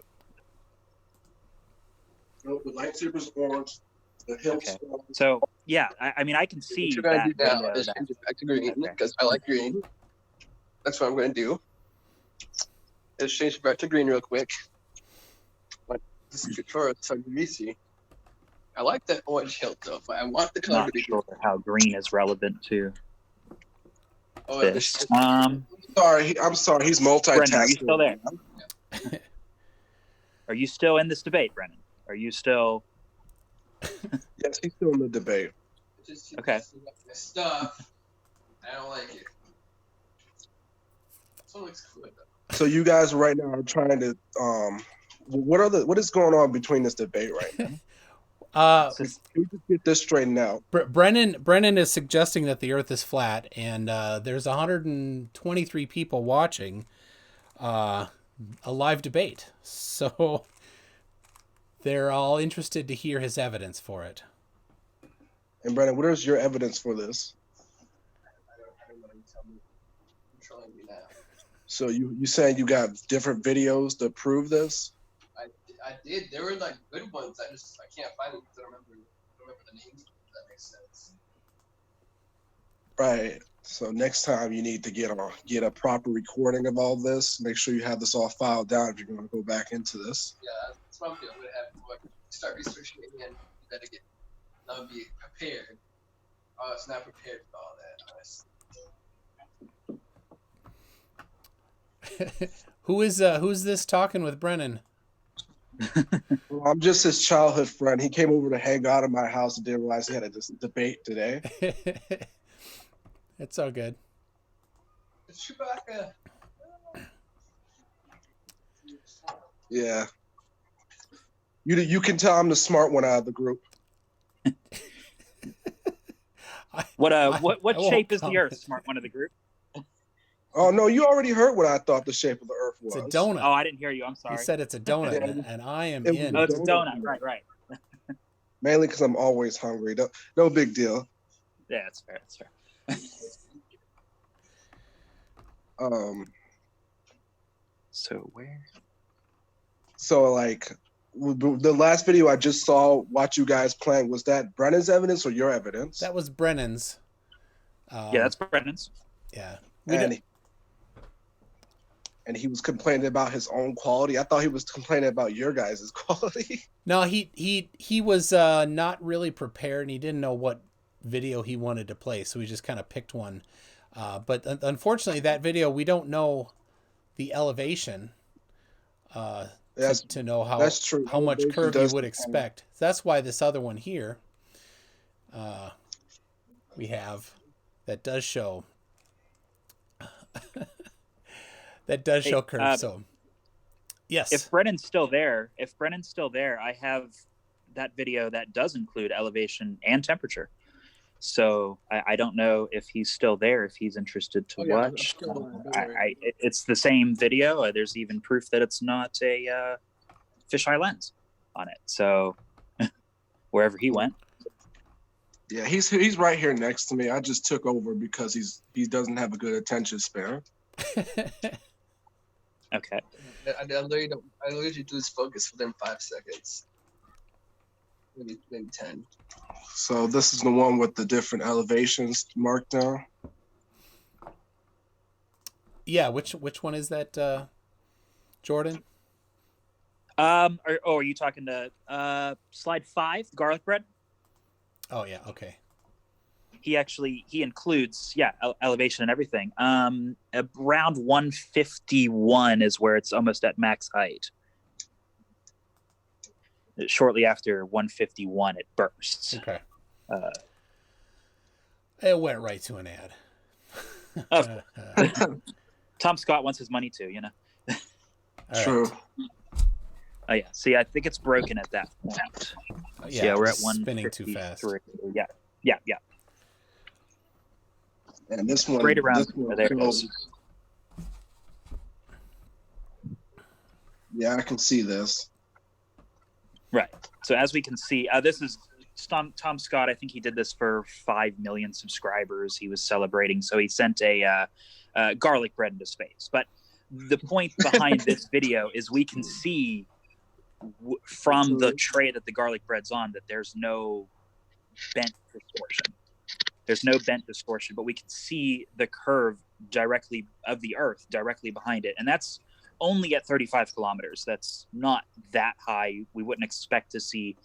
No, the lightsaber's orange. The hilt's Okay. orange. So yeah, I mean I can see What you're going to do now video is that- change it back to green Okay. because I like green. That's what I'm going to do. Let's change it back to green real quick. Like, this is tutorial, it's so greasy. I like that orange hilt though, but I want the I'm color not to be sure how green is relevant to Oh, this. I'm sorry. He's multitasking. Brennan, are you still there? Are you still in this debate, Brennan? Are you still Yes, he's still in the debate. Okay. Stuff. I don't like it. This one looks good though. So you guys right now are trying to what is going on between this debate right now? It's just- Can we just get this straightened out? Brennan is suggesting that the Earth is flat, and there's 123 people watching a live debate. So they're all interested to hear his evidence for it. And Brennan, what is your evidence for this? controlling me now. So you saying you got different videos to prove this? I did. There were like good ones. I can't find them because I don't remember the names. If that makes sense. Right. So next time you need to get a proper recording of all this. Make sure you have this all filed down if you're going to go back into this. Yeah, that's what I'm doing. I'm gonna have to start researching it again. You gotta now be prepared. Oh, it's not prepared for all that. Honestly. Who's this talking with Brennan? Well, I'm just his childhood friend. He came over to hang out at my house and didn't realize he had a debate today. It's all good. It's Chewbacca. Yeah. You can tell I'm the smart one out of the group. What shape is the Earth? Smart one of the group. Oh no, you already heard what I thought the shape of the Earth was. It's a donut. Oh, I didn't hear you. I'm sorry. He said it's a donut, Yeah. and I am It was in. Oh, it's a donut. Right. Mainly because I'm always hungry. No big deal. Yeah, that's fair. That's fair. So where? So like the last video I just saw, watch you guys playing, was that Brennan's evidence or your evidence? That was Brennan's. Yeah, that's Brennan's. Yeah. And he was complaining about his own quality. I thought he was complaining about your guys' quality. No, he was not really prepared, and he didn't know what video he wanted to play, so he just kind of picked one. But unfortunately, that video, we don't know the elevation to know that's true. how much curve you would expect. So that's why this other one here we have that does show curve. So yes, If Brennan's still there, I have that video that does include elevation and temperature. So I don't know if he's still there, if he's interested to watch. It's the same video. There's even proof that it's not a fisheye lens on it. So wherever he went. Yeah, he's right here next to me. I just took over because he doesn't have a good attention span. Okay. I literally do this focus within 5 seconds. Maybe 10. So this is the one with the different elevations marked down. Yeah, which one is that, Jordan? Are you talking to slide 5, garlic bread? Oh yeah, okay. He includes elevation and everything. Around 151 is where it's almost at max height. Shortly after 151, it bursts. Okay. It went right to an ad. Tom Scott wants his money too, True. Right. Oh yeah. See, I think it's broken at that point. Yeah, we're at spinning too fast. Yeah. And this one, Right around this one there. It goes. Yeah, I can see this. Right. So as we can see, this is Tom Scott. I think he did this for 5 million subscribers. He was celebrating, so he sent a garlic bread into space. But the point behind this video is we can see from the tray that the garlic bread's on that there's no bent distortion. There's no bent distortion, but we can see the curve directly of the Earth directly behind it, and that's only at 35 kilometers. That's not that high. We wouldn't expect to see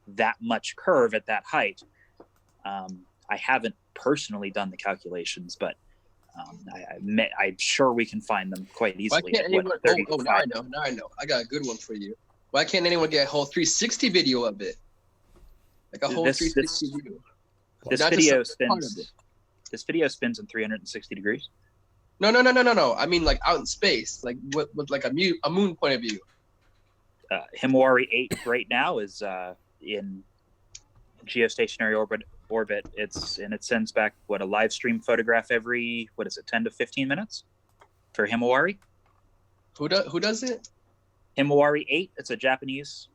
that much curve at that height. I haven't personally done the calculations, but I'm sure we can find them quite easily. Now I know. I got a good one for you. Why can't anyone get a whole 360 video of it? Like a whole 360 video. This video spins in 360 degrees. No. I mean, like out in space, like with like a moon point of view. Himawari 8 right now is in geostationary orbit. It sends back a live stream photograph every 10 to 15 minutes for Himawari. Who does it? Himawari 8. It's a Japanese.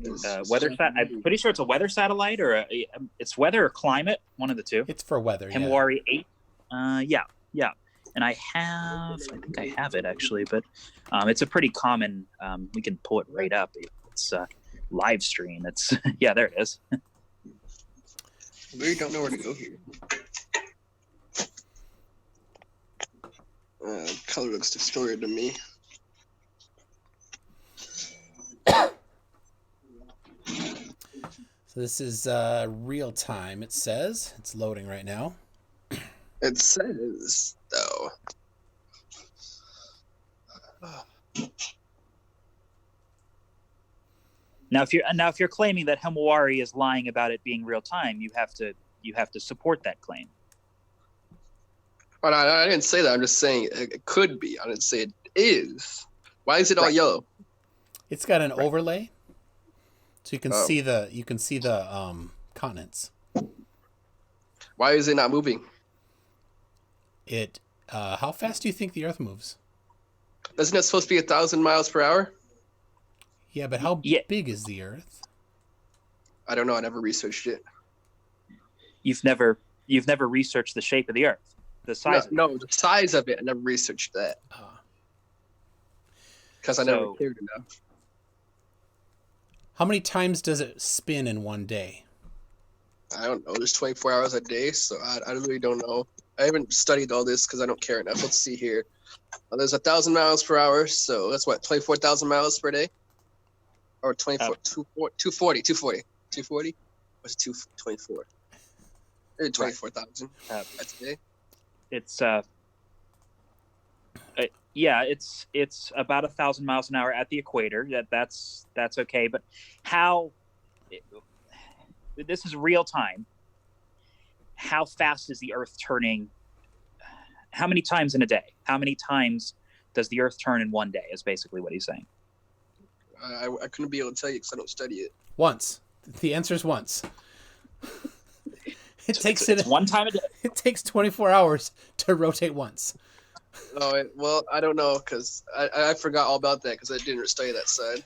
I'm pretty sure it's a weather satellite, or it's weather or climate, one of the two. It's for weather. Himawari 8. Yeah. And I think I have it actually, but it's a pretty common. We can pull it right up. It's live stream. It's yeah, there it is. We really don't know where to go here. Color looks distorted to me. So this is real time. It says it's loading right now. It says though. Now, if you're claiming that Himawari is lying about it being real time, you have to support that claim. Oh, no, I didn't say that. I'm just saying it could be. I didn't say it is. Why is it all yellow? It's got an overlay, so you can see the continents. Why is it not moving? How fast do you think the Earth moves? Isn't it supposed to be 1,000 miles per hour? Yeah, but how big is the Earth? I don't know. I never researched it. You've never researched the shape of the Earth, the size. No, the size of it. I never researched that because I never cared enough. How many times does it spin in one day? I don't know. There's 24 hours a day, so I really don't know. I haven't studied all this because I don't care enough. Let's see here. There's 1,000 miles per hour, so that's what, 24,000 miles per day, or 240. 240. What's 224? 24,000 a day. It's it's about 1,000 miles an hour at the equator. That's okay. But this is real time. How fast is the Earth turning? How many times in a day? How many times does the Earth turn in one day? Is basically what he's saying. I couldn't be able to tell you because I don't study it. Once. The answer is once. It's one time a day. It takes 24 hours to rotate once. Oh, well, I don't know because I forgot all about that because I didn't study that side.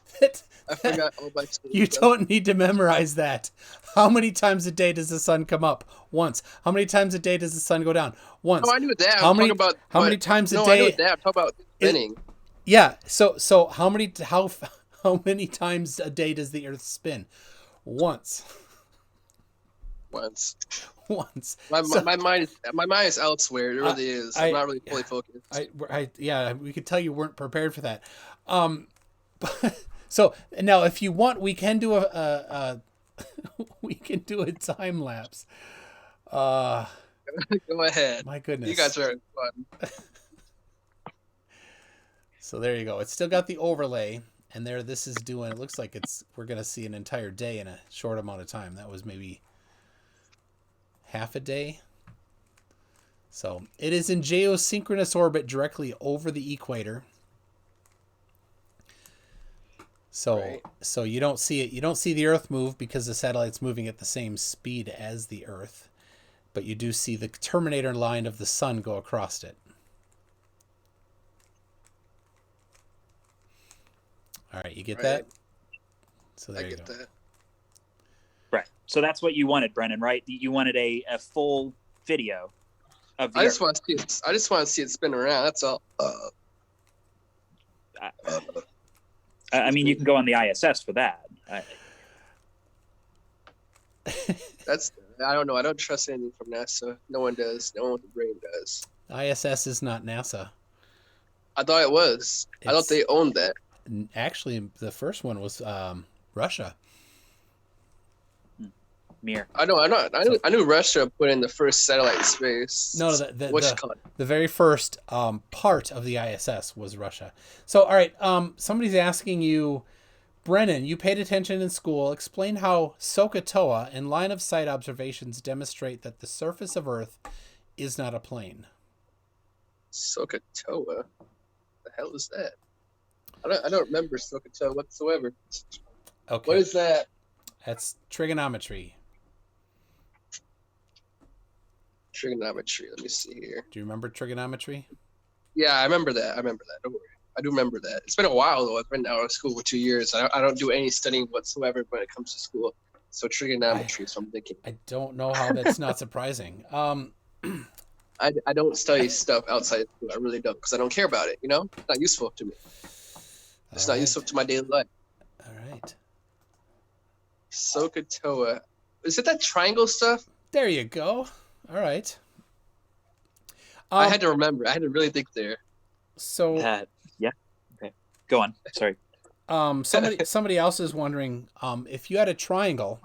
I forgot all about stuff. You don't need to memorize that. How many times a day does the sun come up? Once. How many times a day does the sun go down? Once. Oh, I knew that. How many times a day? No, I knew that. I'm talking about spinning. Yeah. So how many times a day does the Earth spin? Once. Once. My mind is elsewhere. It really is. I'm not really fully focused. We could tell you weren't prepared for that. So now, if you want, we can do a time lapse. Go ahead. My goodness. You guys are having fun. So there you go. It's still got the overlay, and this is doing. It looks like we're gonna see an entire day in a short amount of time. That was maybe half a day. So it is in geosynchronous orbit directly over the equator. So you don't see it. You don't see the Earth move because the satellite's moving at the same speed as the Earth, but you do see the terminator line of the sun go across it. All right, you get that? So there you go. That. Right. So that's what you wanted, Brennan, right? You wanted a full video of the I just want to see it spin around. That's all. I mean, you can go on the ISS for that. I don't know. I don't trust anything from NASA. No one does. No one with a brain does. ISS is not NASA. I thought it was. I thought they owned that. Actually, the first one was Russia. Mir. I know. I knew Russia put in the first satellite in space. No, the very first part of the ISS was Russia. So, all right, somebody's asking you, Brennan, you paid attention in school. Explain how SOHCAHTOA and line of sight observations demonstrate that the surface of Earth is not a plane. SOHCAHTOA? What the hell is that? I don't remember SOHCAHTOA whatsoever. Okay. What is that? That's trigonometry. Trigonometry. Let me see here. Do you remember trigonometry? Yeah, I remember that. Don't worry. I do remember that. It's been a while though. I've been out of school for 2 years. I don't do any studying whatsoever when it comes to school. So trigonometry. So I'm thinking. I don't know how that's not surprising. I don't study stuff outside of school. I really don't, because I don't care about it. You know, it's not useful to me. It's not useful to my daily life. All right. Sokotoa. Is it that triangle stuff? There you go. All right. I had to remember. I had to really think there. So yeah. Okay. Go on. Sorry. Somebody else is wondering if you had a triangle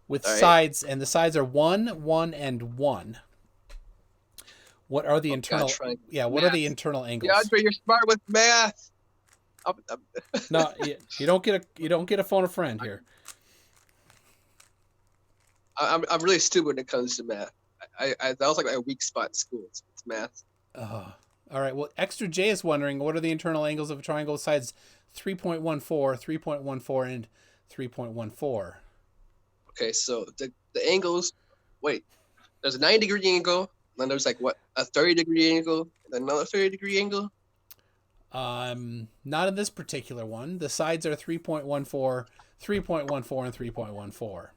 with All right. sides, and the sides are 1, 1, and 1. What are the internal? God, what are the internal angles? Yeah, Andre, you're smart with math. No, you don't get a phone a friend here. I'm really stupid when it comes to math. I that was like a weak spot in school. It's math. All right. Well, Extra J is wondering, what are the internal angles of a triangle with sides 3.14, 3.14, and 3.14? Okay, so the angles. Wait, there's a 90-degree angle. Then there's like what, a 30-degree angle, and then another 30-degree angle. Not in this particular one. The sides are 3.14, 3.14, and 3.14.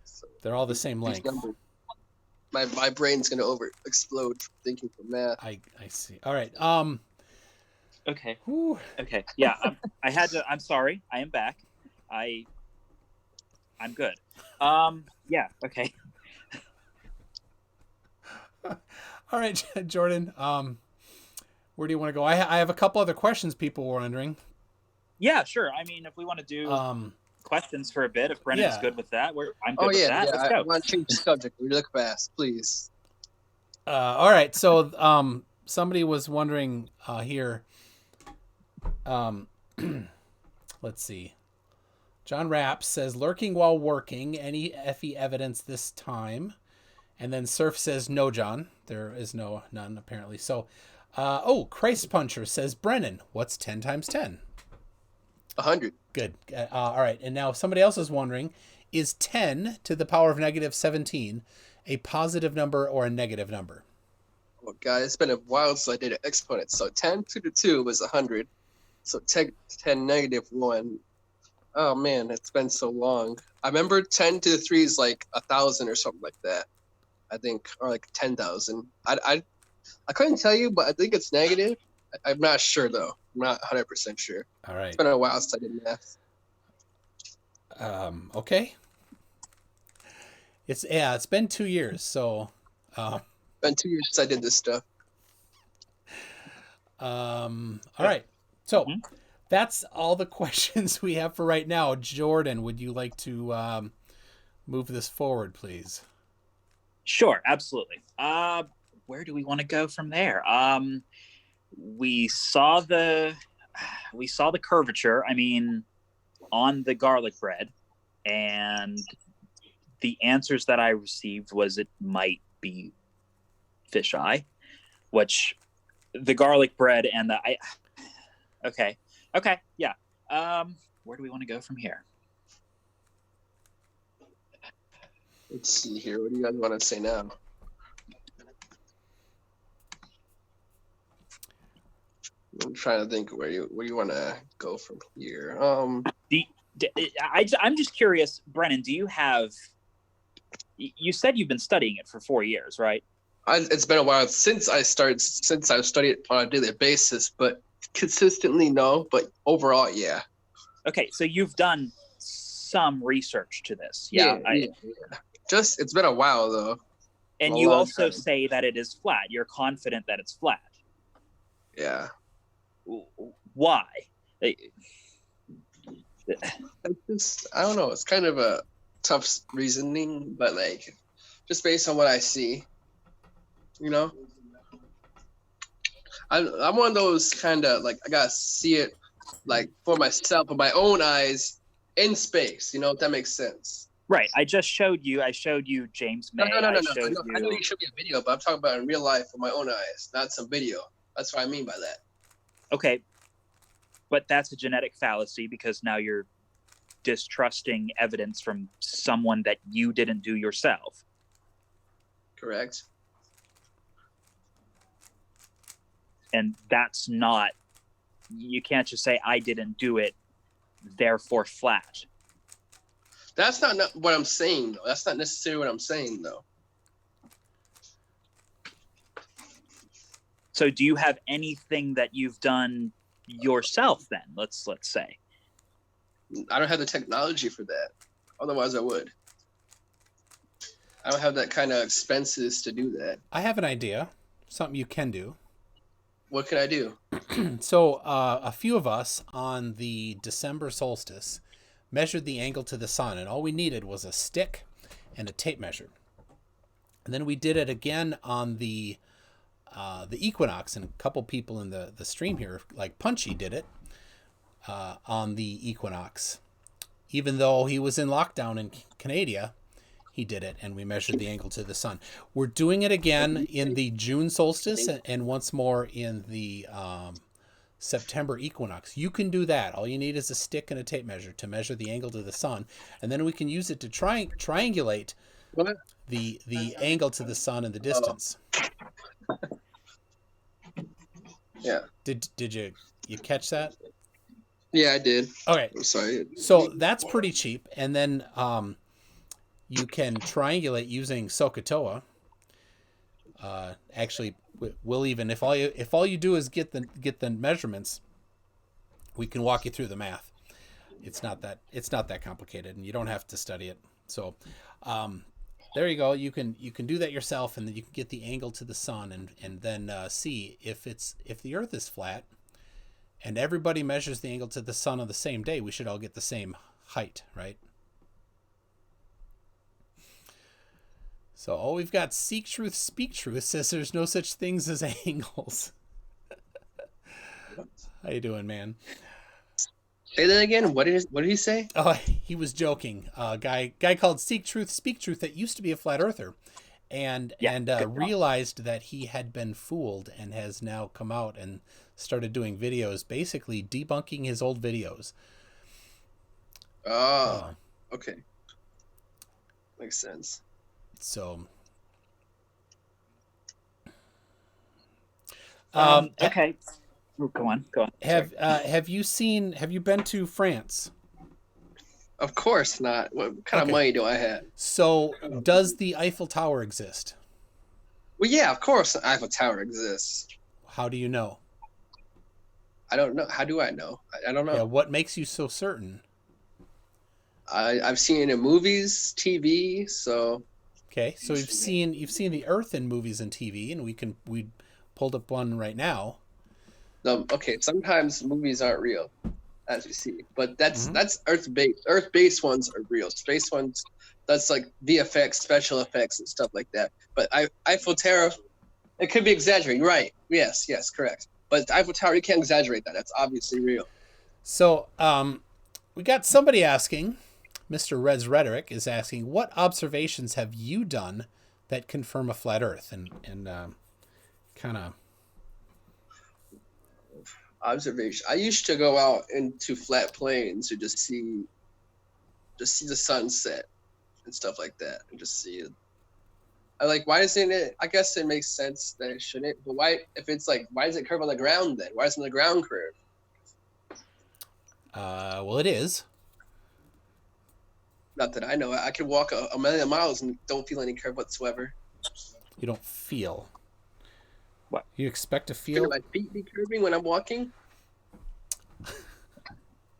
So they're all the same length. My brain's gonna explode thinking for math. I see. All right. Okay. Whew. Okay. Yeah. I had to. I'm sorry. I am back. I'm good. Yeah. Okay. All right, Jordan. Where do you want to go? I have a couple other questions people were wondering. Yeah, sure. I mean, if we want to do questions for a bit, if Brennan's good with that, I'm good with that. Let's go. I want to change the subject really fast, please. All right. So somebody was wondering here. Let's see. John Rapp says, lurking while working. Any FE evidence this time? And then Surf says, no, John. There is none, apparently. So, Christ Puncher says, Brennan, what's 10 times 10? 100. Good. All right. And now somebody else is wondering, is 10 to the power of negative 17 a positive number or a negative number? Oh, God, it's been a while since I did an exponent. So 10 to the 2 was 100. So 10 negative 1. Oh, man, it's been so long. I remember 10 to the 3 is like 1,000 or something like that. I think, or like 10,000. I couldn't tell you, but I think it's negative. I'm not sure though. I'm not 100% sure. All right. It's been a while since I did math. Okay. It's been 2 years, so. Been 2 years since I did this stuff. All right. So that's all the questions we have for right now. Jordan, would you like to move this forward, please? Sure, absolutely. Where do we want to go from there? We saw the curvature, I mean, on the garlic bread, and the answers that I received was it might be fisheye, which the garlic bread and okay, yeah. Where do we want to go from here? Let's see here. What do you guys want to say now? I'm trying to think where you want to go from here. I'm just curious, Brennan. Do you have? You said you've been studying it for 4 years, right? It's been a while since I've studied it on a daily basis, but consistently no. But overall, yeah. Okay, so you've done some research to this, yeah. Just, it's been a while though. And you also say that it is flat. You're confident that it's flat. Yeah. Why? I don't know. It's kind of a tough reasoning, but like, just based on what I see, you know, I'm one of those kind of like, I gotta see it like for myself with my own eyes in space. You know, if that makes sense. Right. I showed you James May. No. I know you showed me a video, but I'm talking about in real life with my own eyes, not some video. That's what I mean by that. Okay. But that's a genetic fallacy because now you're distrusting evidence from someone that you didn't do yourself. Correct. And that's not you can't just say I didn't do it, therefore flat. That's not what I'm saying, though. That's not necessarily what I'm saying, though. So do you have anything that you've done yourself then? Let's say. I don't have the technology for that. Otherwise, I would. I don't have that kind of expenses to do that. I have an idea, something you can do. What can I do? So a few of us on the December solstice measured the angle to the sun, and all we needed was a stick and a tape measure. And then we did it again on the equinox, and a couple people in the stream here, like Punchy, did it on the equinox. Even though he was in lockdown in Canada, he did it, and we measured the angle to the sun. We're doing it again in the June solstice and once more in the September equinox. You can do that. All you need is a stick and a tape measure to measure the angle to the sun, and then we can use it to triangulate the angle to the sun and the distance. Yeah. Did you catch that? Yeah, I did. Okay. I'm sorry. So that's pretty cheap, and then you can triangulate using SOHCAHTOA. Actually, we'll even if all you do is get the measurements, we can walk you through the math. It's not that complicated, and you don't have to study it. So, there you go. You can do that yourself, and then you can get the angle to the sun, and then see if the Earth is flat, and everybody measures the angle to the sun on the same day. We should all get the same height, right? So, we've got Seek Truth, Speak Truth says there's no such things as angles. How you doing, man? Say that again. What did he say? Oh, he was joking. Guy called Seek Truth, Speak Truth that used to be a flat earther, and realized that he had been fooled and has now come out and started doing videos, basically debunking his old videos. Oh, okay. Makes sense. So, okay, go on. Have you been to France? Of course not. What kind of money do I have? So, does the Eiffel Tower exist? Well, yeah, of course the Eiffel Tower exists. How do you know? I don't know. How do I know? I don't know. Yeah, what makes you so certain? I've seen it in movies, TV, so. Okay, so you've seen the Earth in movies and TV, and we pulled up one right now. Okay, sometimes movies aren't real, as you see, but that's Earth-based. Earth-based ones are real. Space ones, that's like VFX, special effects, and stuff like that. But Eiffel Tower, it could be exaggerating, right? Yes, correct. But Eiffel Tower, you can't exaggerate that. That's obviously real. So, we got somebody asking. Mr. Red's Rhetoric is asking, what observations have you done that confirm a flat Earth? And kind of observation. I used to go out into flat plains to just see the sunset and stuff like that, and just see it. Why isn't it? I guess it makes sense that it shouldn't. But why, if it's like, why does it curve on the ground then? Why isn't the ground curve? Well, it is. Not that I know. I could walk a million miles and don't feel any curve whatsoever. You don't feel. What? You expect to feel? Could my feet be curving when I'm walking?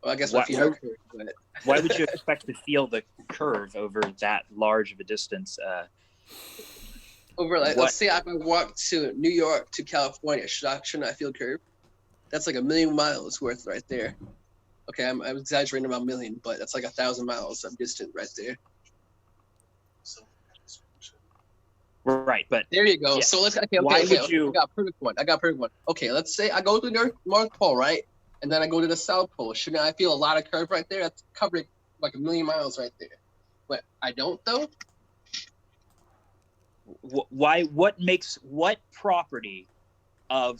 Well, I guess my feet are curved. But... Why would you expect to feel the curve over that large of a distance? Over, let's say if I walk to New York to California, shouldn't I feel curved? That's like a million miles worth right there. Okay, I'm exaggerating about a million, but that's like 1,000 miles of distance right there. Right, but there you go. Yeah. So let's. Okay, why would you? I got a perfect one. Okay, let's say I go to the North Pole, right, and then I go to the South Pole. Shouldn't I feel a lot of curve right there? That's covering like a million miles right there. But I don't though. Why? What property of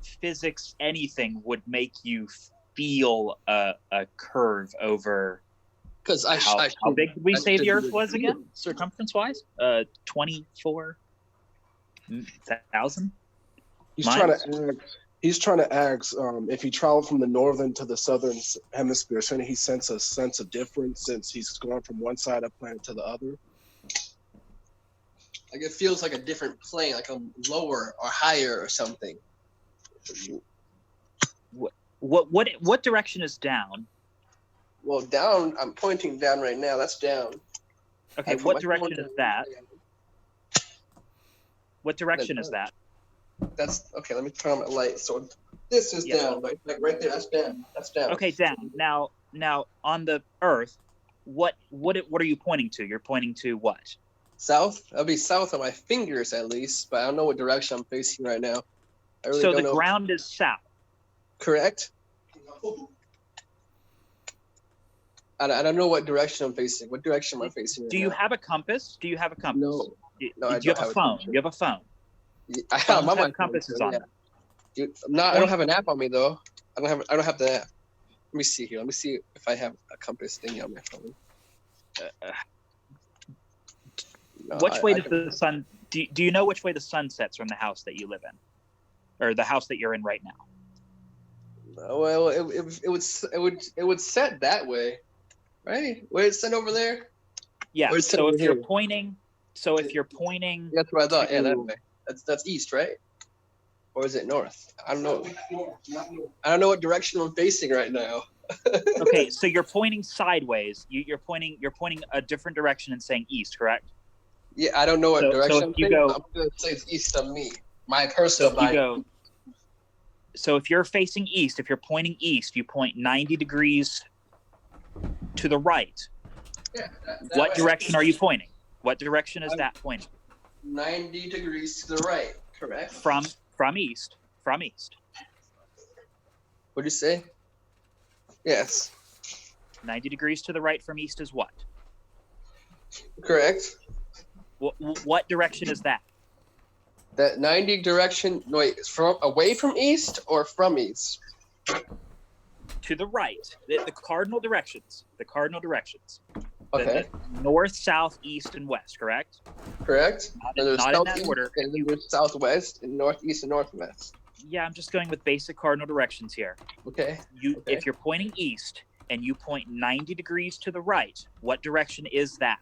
physics, anything, would make you feel a curve over? Because how big did we say the Earth was again, circumference-wise? 24,000. He's trying to ask He's trying to ask if he traveled from the northern to the southern hemisphere, so he sense a sense of difference since he's gone from one side of the planet to the other. Like it feels like a different plane, like a lower or higher or something. What direction is down? Well, down. I'm pointing down right now. That's down. Okay, what direction is that? What direction is that? That's okay. Let me turn on my light. So this is down, like right there. That's down. That's down. Okay, down. Now on the Earth, what are you pointing to? You're pointing to what? South. That'll be south on my fingers at least, but I don't know what direction I'm facing right now. I really so don't the know. Ground is south. Correct. I don't know what direction I'm facing. What direction am I facing? Right Do you now? have a compass? Do you have a compass? No. No, do you have a phone? You have a phone. I have my compasses on. Yeah. Dude, I don't have an app on me though. I don't have the app. Let me see here. Let me see if I have a compass thing on my phone. No, which way does the sun? Do you know which way the sun sets from the house that you live in, or the house that you're in right now? Well, it would set that way, right? Where it's set over there. Yeah. Where's So if here? you're pointing, that's what I thought. Yeah, that way. That's east, right? Or is it north? I don't know. I don't know what direction I'm facing right now. Okay, so you're pointing sideways. You're pointing a different direction and saying east, correct? Yeah, I don't know what direction I'm you facing. go, I'm gonna say it's east of me. My personal mind. So if you're facing east, if you're pointing east, you point 90 degrees to the right. Yeah, what direction are you pointing? What direction is that pointing? 90 degrees to the right, correct? From east. From east. What'd you say? Yes. 90 degrees to the right from east is what? Correct. What direction is that? That 90 direction, no, wait, from away from east or from east? To the right. The cardinal directions. The cardinal directions. Okay. The north, south, east, and west, correct? Correct. Not in that order. And then there's southwest and northeast and northwest. Yeah, I'm just going with basic cardinal directions here. Okay. If you're pointing east and you point 90 degrees to the right, what direction is that?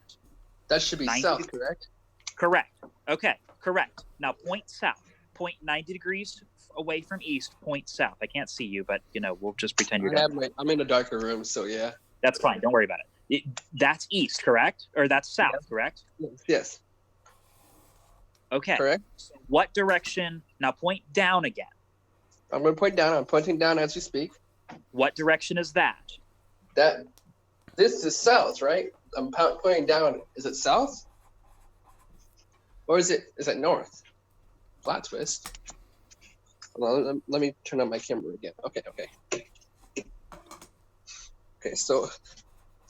That should be south, correct? Correct. Okay, correct. Now point south. Point 90 degrees away from east, point south. I can't see you, but we'll just pretend you're done. I'm in a darker room, so yeah. That's fine. Don't worry about it. That's east, correct? Or that's south, correct? Yes. Okay. Correct. So what direction? Now point down again. I'm going to point down. I'm pointing down as we speak. What direction is that? This is south, right? I'm pointing down. Is it south? Or is it north? Flat twist. Hold on, let me turn on my camera again. Okay. Okay, so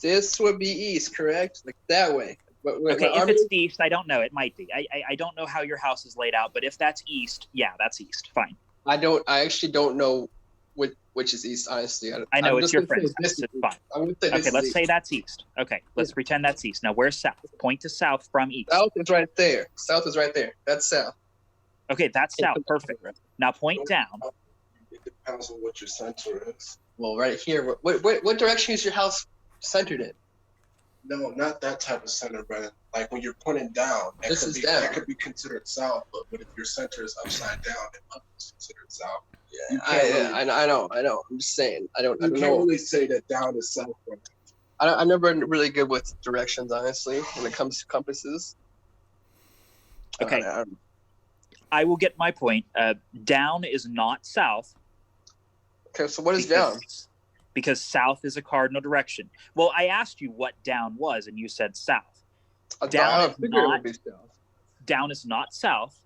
this would be east, correct? Like that way. Okay, if it's east, I don't know. It might be. I don't know how your house is laid out, but if that's east, yeah, that's east. Fine. I actually don't know which is east, honestly. I know it's your friend's house. It's fine. I'm gonna say okay, let's say that's east. Okay, let's pretend that's east. Now where's south? Point to south from east. South is right there. South is right there. That's south. Okay, that's south. Perfect. Now point down. It depends on what your center is. Well, right here. What direction is your house centered in? No, not that type of center, Brennan. Like when you're pointing down, that could be considered south. But if your center is upside down, it must be considered south. Yeah, I know. I'm just saying. I don't know. Really say that down is south. I'm never really good with directions, honestly, when it comes to compasses. Okay. I will get my point. Down is not south. Okay, so what is down? Because south is a cardinal direction. Well, I asked you what down was, and you said south. Down is not south.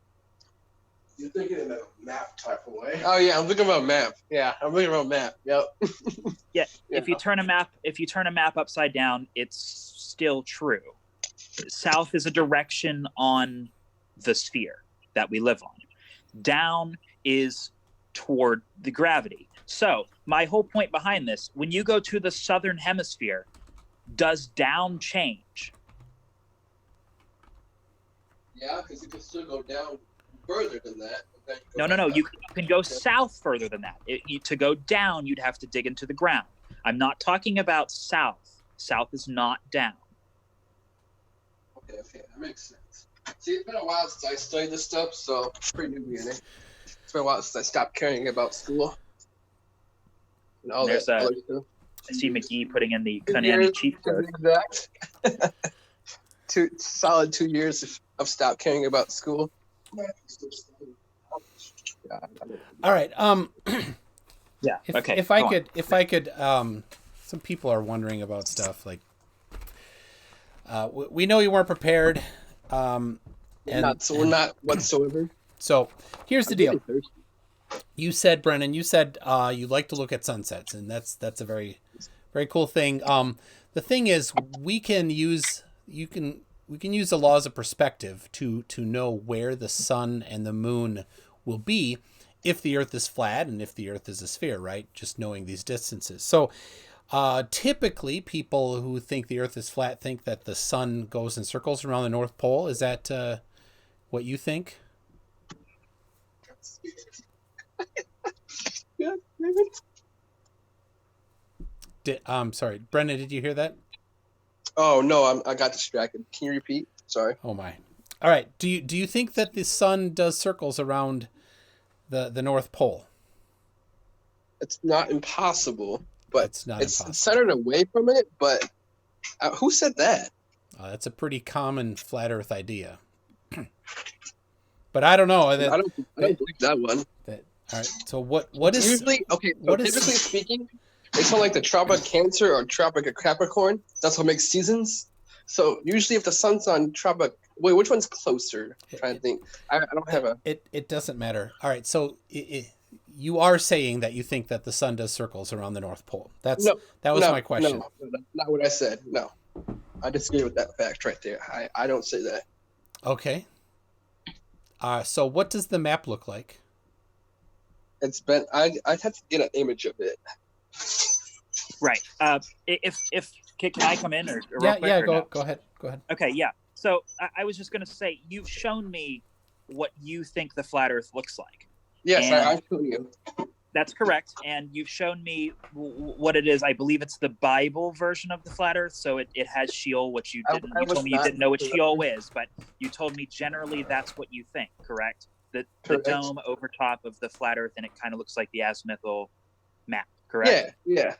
You're thinking in a map type of way. Oh yeah, I'm thinking about a map. Yeah, I'm thinking about a map. Yep. Yeah. If you turn a map upside down, it's still true. South is a direction on the sphere that we live on. Down is toward the gravity. So my whole point behind this, when you go to the southern hemisphere, does down change? Yeah, because you can still go down further than that. No. You can go south further than that. To go down, you'd have to dig into the ground. I'm not talking about south. South is not down. Okay, that makes sense. See, it's been a while since I studied this stuff, so it's pretty new to me. It's been a while since I stopped caring about school. And all There's that other stuff. I see McGee putting in the Konami cheat code. Exact. 2 years of stop caring about school. All right. Yeah. Okay. If I could, some people are wondering about stuff like, we know you weren't prepared. We're not whatsoever. So here's the deal. You said, Brennan, you like to look at sunsets, and that's a very, very cool thing. The thing is, we can use the laws of perspective to know where the sun and the moon will be if the Earth is flat and if the Earth is a sphere, right? Just knowing these distances. So typically, people who think the Earth is flat think that the sun goes in circles around the North Pole. Is that what you think? I'm sorry, Brennan, did you hear that? Oh no, I got distracted. Can you repeat? Sorry. Oh my. All right. Do you think that the sun does circles around the North Pole? It's not impossible, but it's impossible. centered away from it. But who said that? That's a pretty common flat Earth idea. But I don't know. I don't believe that one. All right. So what is usually okay? So typically speaking, it's on like the Tropic of Cancer or Tropic of Capricorn. That's what makes seasons. So usually, if the sun's on Tropic, wait, which one's closer? I'm trying to think. I don't have a. It doesn't matter. All right. So you are saying that you think that the sun does circles around the North Pole. That was my question. No, that's not what I said. No, I disagree with that fact right there. I don't say that. Okay. So what does the map look like? It's been I have to get an image of it. Right. If can I come in or yeah, real quick? Yeah. Or Go ahead. Okay. Yeah. So I was just going to say, you've shown me what you think the flat Earth looks like. Yes, I've shown you. That's correct. And you've shown me what it is. I believe it's the Bible version of the flat Earth. So it has Sheol, which you didn't. You told me you didn't know what Sheol is, but you told me generally that's what you think, correct? The dome over top of the flat Earth, and it kind of looks like the azimuthal map, correct? Yeah.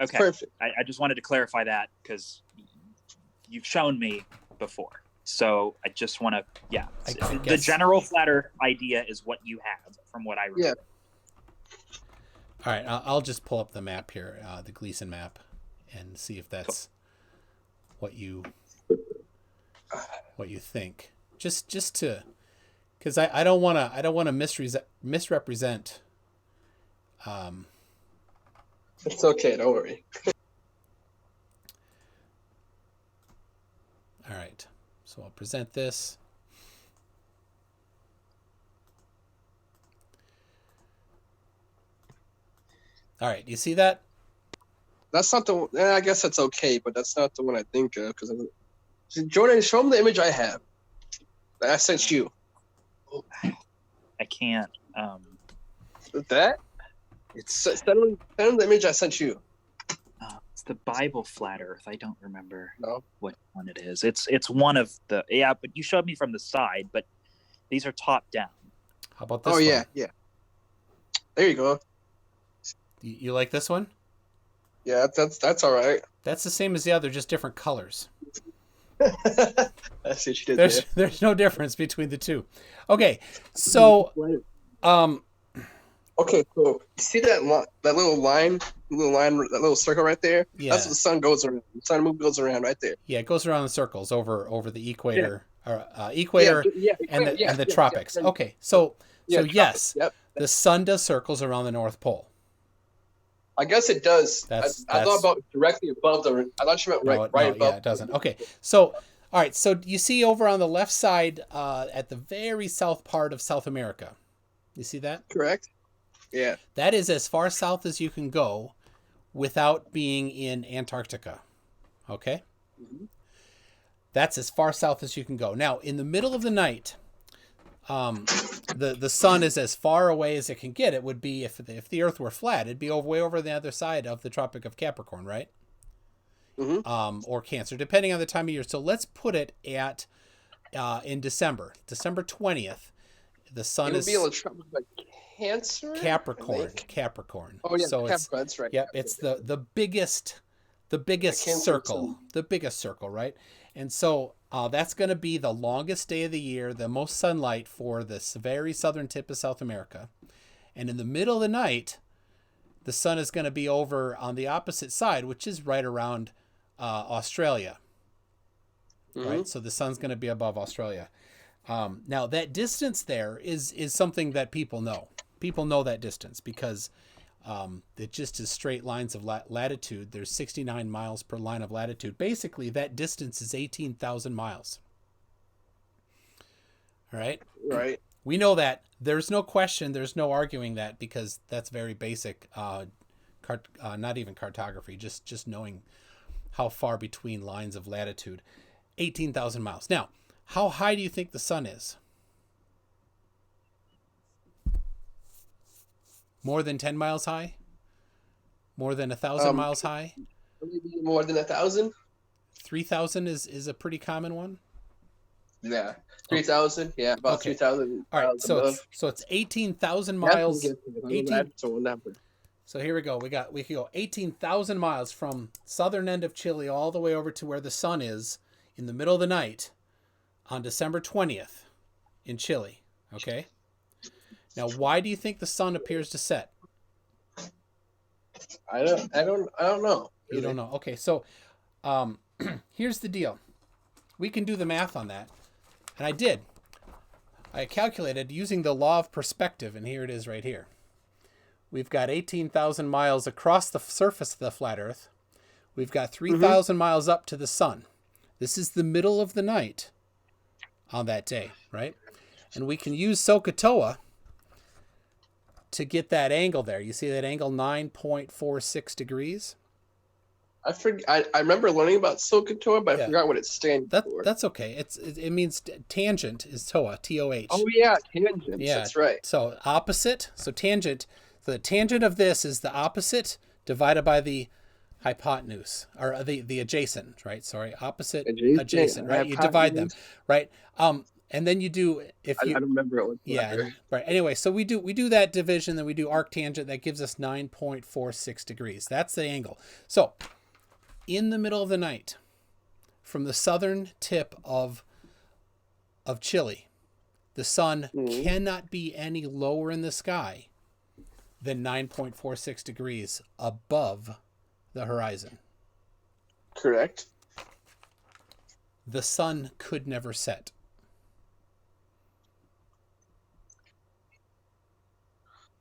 Okay. Perfect. I just wanted to clarify that because you've shown me before. So I just want to, the general flat Earth idea is what you have from what I remember. Yeah. All right, I'll just pull up the map here, the Gleason map, and see if that's what you think. Just to, because I don't want to misrepresent. It's okay. Don't worry. All right. So I'll present this. All right, you see that? That's not the. I guess that's okay, but that's not the one I think of. Because Jordan, show him the image I have. That I sent you. I can't. That? Send him the image I sent you. It's the Bible flat Earth. I don't remember what one it is. It's one of the but you showed me from the side, but these are top down. How about this one? Yeah. There you go. You like this one? Yeah, that's all right. That's the same as the other, just different colors. I see what you did there's no difference between the two. Okay, so okay, so see that little line, that little circle right there? Yeah. That's what the sun goes around. The sun and moon goes around right there. Yeah, it goes around in circles over the equator, equator and the tropics. Yeah. Okay, so yes, yep. The sun does circles around the North Pole. I guess it does. I thought about directly above the. I thought you meant right above. Yeah, it doesn't. Okay, so all right, so you see over on the left side, at the very south part of South America, you see that? Correct. Yeah. That is as far south as you can go without being in Antarctica. Okay? Mm-hmm. That's as far south as you can go. Now, in the middle of the night, the sun is as far away as it can get. It would be if the Earth were flat, it'd be way over the other side of the Tropic of Capricorn, right? Mm-hmm. Or Cancer, depending on the time of year. So let's put it at in December 20th. The sun is be able to travel like Cancer, Capricorn. Oh yeah, so Capricorn. That's right. Yep, it's the biggest circle, right? And so that's going to be the longest day of the year, the most sunlight for this very southern tip of South America. And in the middle of the night, the sun is going to be over on the opposite side, which is right around Australia. Mm-hmm. Right? So the sun's going to be above Australia. Now, that distance there is something that people know. People know that distance because it just is straight lines of latitude. There's 69 miles per line of latitude. Basically, that distance is 18,000 miles. All right? Right. We know that. There's no question. There's no arguing that because that's very basic, not even cartography, just knowing how far between lines of latitude. 18,000 miles. Now, how high do you think the sun is? More than 10 miles high? More than 1,000 miles high? Maybe more than 1,000. 3,000 is a pretty common one. Yeah, 3,000. Yeah, about 3,000. All right, so it's 18,000 miles. 18. So here we go. We can go 18,000 miles from southern end of Chile all the way over to where the sun is in the middle of the night on December 20th in Chile. Okay. Now, why do you think the sun appears to set? I don't know. You don't know. Okay, so here's the deal. We can do the math on that. And I did. I calculated using the law of perspective, and here it is right here. We've got 18,000 miles across the surface of the flat Earth. We've got 3,000 miles up to the sun. This is the middle of the night on that day, right? And we can use SOHCAHTOA to get that angle there. You see that angle, 9.46 degrees? I remember learning about SOHCAHTOA, but I forgot what it stands for. That's okay. It means tangent is TOA, T-O-H. Oh yeah, tangent. Yeah, that's right. So opposite. So tangent. So the tangent of this is the opposite divided by the hypotenuse, or the adjacent, right? Sorry, opposite, adjacent, right? You divide them, right? And then you do I don't remember it. Yeah, right. Anyway, so we do that division, then we do arctangent. That gives us 9.46 degrees. That's the angle. So in the middle of the night, from the southern tip of Chile, the sun cannot be any lower in the sky than 9.46 degrees above the horizon. Correct. The sun could never set.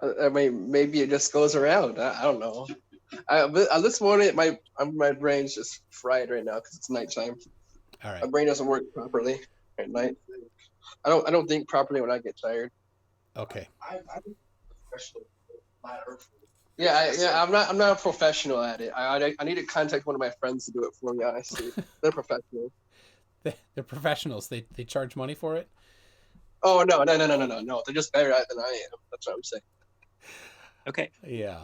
I mean, maybe it just goes around. I don't know. This morning, my brain's just fried right now because it's nighttime. All right. My brain doesn't work properly at night. I don't think properly when I get tired. Okay. I'm professional. Yeah, I'm not a professional at it. I need to contact one of my friends to do it for me. Honestly, they're professionals. They're professionals. They charge money for it. Oh no! They're just better at it than I am. That's what I'm saying. Okay. Yeah.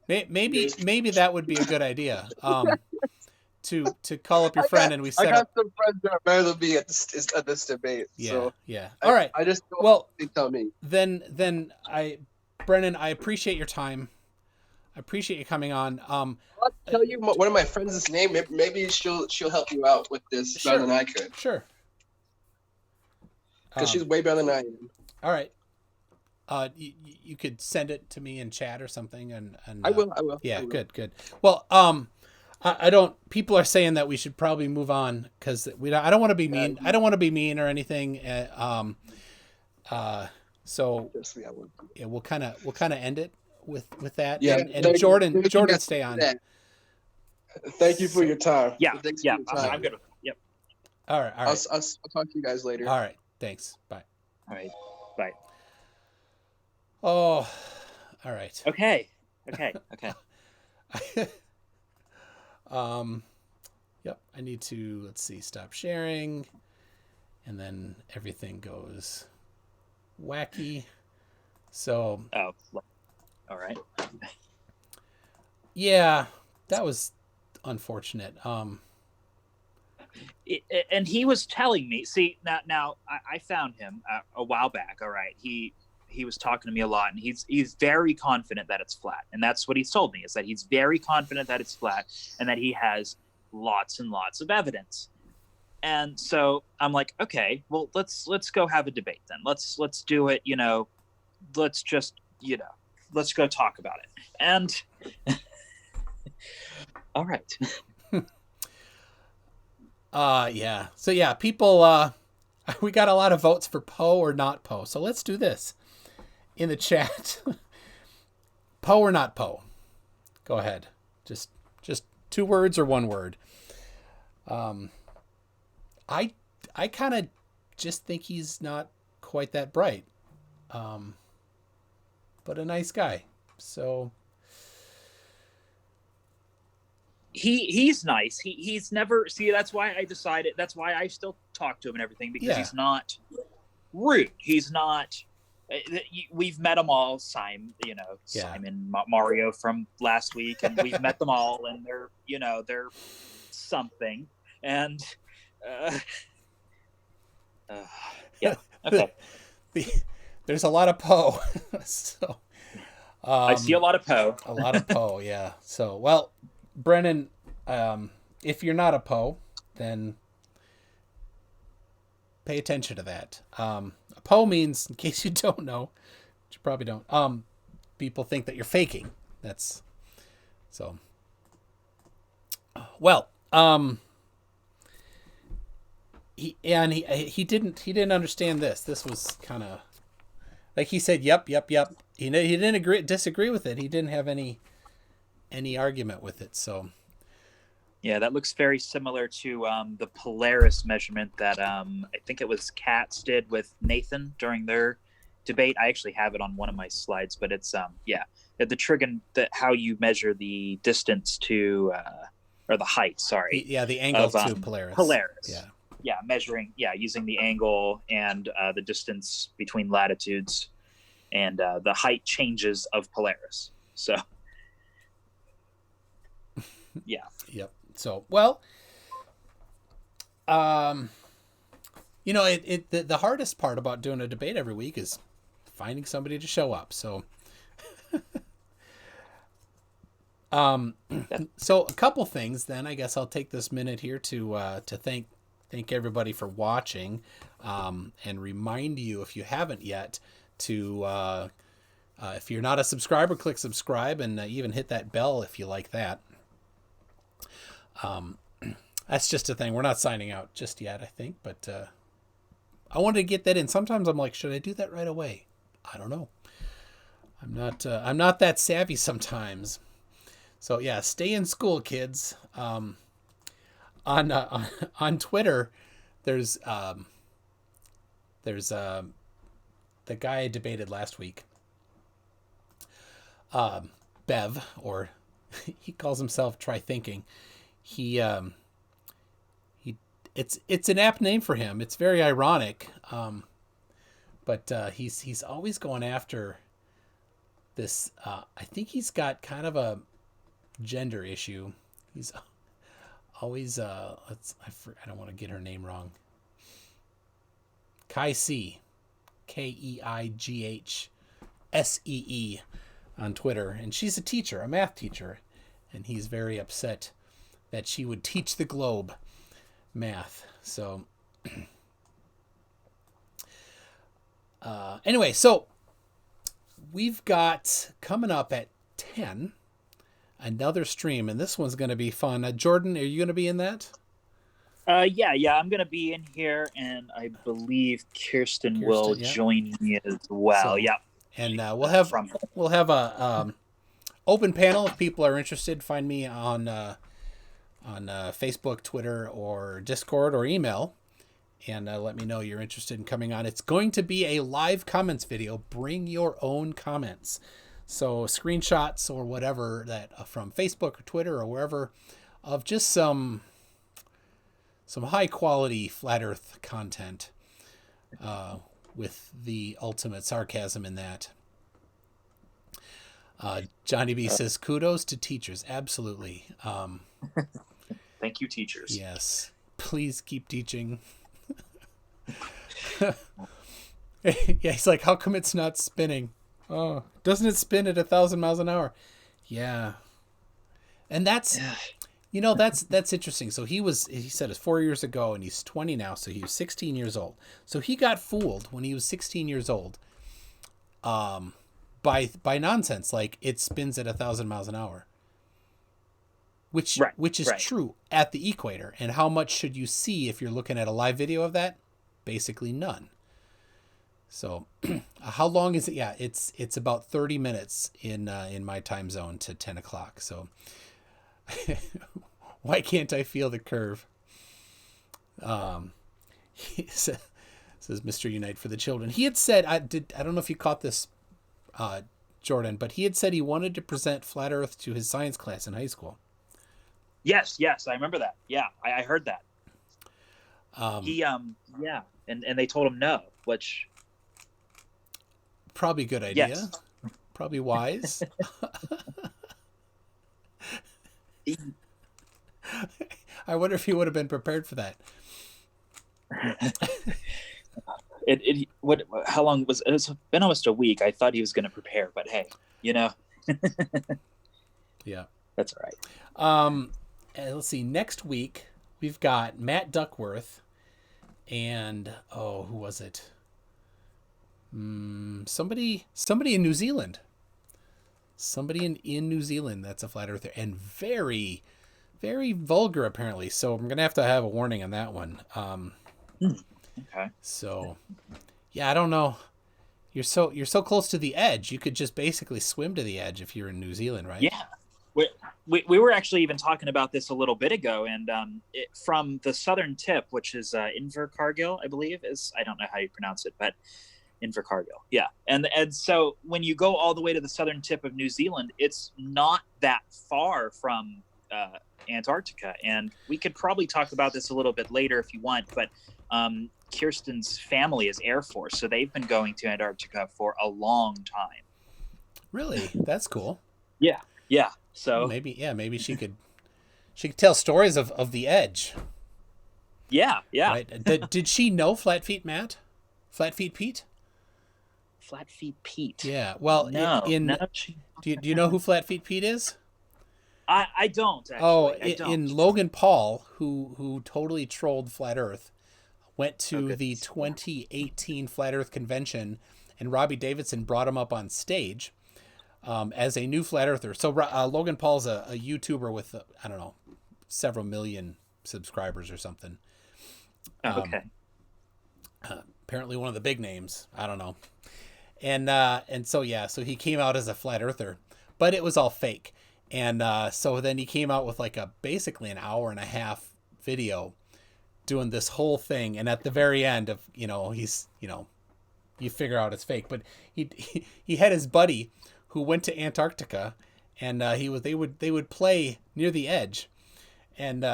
Maybe that would be a good idea. To call up your friend and we set up. I got some friends that are better than me at this debate. Yeah. So Yeah. All right. I just tell me. Then Brennan, I appreciate your time. I appreciate you coming on. I'll tell you one of my friends' name. Maybe she'll help you out with this better than I could. Sure. Because she's way better than I am. All right. You could send it to me in chat or something, and I will. Yeah, good. Well, I don't. People are saying that we should probably move on because I don't want to be mean. I don't want to be mean or anything. So yeah, we'll kind of end it with that. Yeah, and Jordan, stay on. Thank you for your time. Yeah, I'm good. Yep. All right. I'll talk to you guys later. All right. Thanks. Bye. All right. Bye. Oh, all right. Okay. Yep. I need to, let's see, stop sharing, and then everything goes wacky. So Oh, all right. yeah, that was unfortunate. And he was telling me, see, now I found him a while back. All right. He was talking to me a lot, and he's very confident that it's flat. And that's what he's told me, is that he's very confident that it's flat and that he has lots and lots of evidence. And so I'm like, okay, well, let's go have a debate then. Let's do it, let's just, let's go talk about it. And all right. Yeah. So yeah, people, we got a lot of votes for Poe or not Poe. So let's do this in the chat. Poe or not Poe? Go ahead. Just 2 words or 1 word. I kind of just think he's not quite that bright. But a nice guy. So he's nice. He's never, see, that's why I still talk to him and everything, because he's not rude. He's not, we've met them all, Simon, Mario from last week, and we've met them all, and they're something. And yeah, okay. There's a lot of Poe. So I see a lot of Poe. A lot of Poe, yeah. So, well, Brennan, if you're not a Poe, then pay attention to that. A Poe means, in case you don't know, which you probably don't, people think that you're faking. That's so. Well, he didn't understand this. This was kind of like he said, yep. He didn't disagree with it. He didn't have any argument with it. So yeah, that looks very similar to the Polaris measurement that I think it was Katz did with Nathan during their debate. I actually have it on one of my slides, but it's the trigon, that how you measure the distance to or the height, sorry. Yeah, the angle to Polaris. Yeah, measuring, using the angle and the distance between latitudes and the height changes of Polaris. So, yeah. Yep. So, well, the hardest part about doing a debate every week is finding somebody to show up. So, so a couple things then. I guess I'll take this minute here to thank everybody for watching, and remind you, if you haven't yet, to if you're not a subscriber, click subscribe, and even hit that bell if you like that. That's just a thing. We're not signing out just yet, I think, but I wanted to get that in. Sometimes I'm like, should I do that right away? I don't know. I'm not that savvy sometimes. So yeah, stay in school, kids. On Twitter, there's the guy I debated last week, Bev, or he calls himself Try Thinking. It's an apt name for him. It's very ironic, but he's always going after this. I think he's got kind of a gender issue. He's always I don't want to get her name wrong. Keisee, KEIGHSEE on Twitter, and she's a teacher, a math teacher, and he's very upset that she would teach the globe math. So anyway, so we've got coming up at 10 another stream, and this one's going to be fun. Jordan, are you going to be in that? Yeah, I'm going to be in here, and I believe Kirsten will join me as well. So, yeah, and we'll have a open panel if people are interested. Find me on Facebook, Twitter, or Discord, or email, and let me know you're interested in coming on. It's going to be a live comments video. Bring your own comments. So screenshots or whatever that from Facebook or Twitter or wherever of just some high quality flat Earth content. with the ultimate sarcasm in that. Johnny B says, kudos to teachers. Absolutely. Thank you, teachers. Yes. Please keep teaching. Yeah, he's like, how come it's not spinning? Oh, doesn't it spin at 1,000 miles an hour? Yeah. And that's, that's interesting. So he said it's 4 years ago and he's 20 now. So he was 16 years old. So he got fooled when he was 16 years old. By nonsense. Like it spins at 1,000 miles an hour, which is true at the equator. And how much should you see if you're looking at a live video of that? Basically none. So how long is it? Yeah, it's about 30 minutes in my time zone to 10 o'clock. So why can't I feel the curve? He says Mr. Unite for the Children. He had said, I don't know if you caught this, Jordan, but he had said he wanted to present Flat Earth to his science class in high school. Yes, I remember that. Yeah, I heard that. And they told him no, which probably good idea. Yes. Probably wise. I wonder if he would have been prepared for that. How long was it? It's been almost a week. I thought he was going to prepare, but hey, Yeah, that's all right. Let's see. Next week we've got Matt Duckworth and who was it? Somebody in New Zealand. Somebody in New Zealand that's a flat earther and very, very vulgar apparently. So I'm gonna have to have a warning on that one. Okay. So, yeah, I don't know. You're so close to the edge. You could just basically swim to the edge if you're in New Zealand, right? Yeah. We were actually even talking about this a little bit ago, and from the southern tip, which is Invercargill, I believe I don't know how you pronounce it, but Invercargill, yeah. And so when you go all the way to the southern tip of New Zealand, it's not that far from Antarctica, and we could probably talk about this a little bit later if you want, but Kirsten's family is Air Force, so they've been going to Antarctica for a long time. Really? That's cool. Yeah. So maybe she could tell stories of the edge. Yeah. Right? Did she know Flat Feet Matt? Flat Feet Pete? Flat Feet Pete. Yeah. Well, no. Do you know who Flat Feet Pete is? I don't actually. In Logan Paul, who totally trolled Flat Earth, went to the 2018 Flat Earth convention, and Robbie Davidson brought him up on stage as a new Flat Earther. So Logan Paul's a YouTuber with, I don't know, several million subscribers or something. Apparently one of the big names. I don't know. And so he came out as a Flat Earther, but it was all fake. And so then he came out with like basically an hour and a half video doing this whole thing. And at the very end of, he's, you figure out it's fake, but he had his buddy who went to Antarctica, and they would play near the edge, and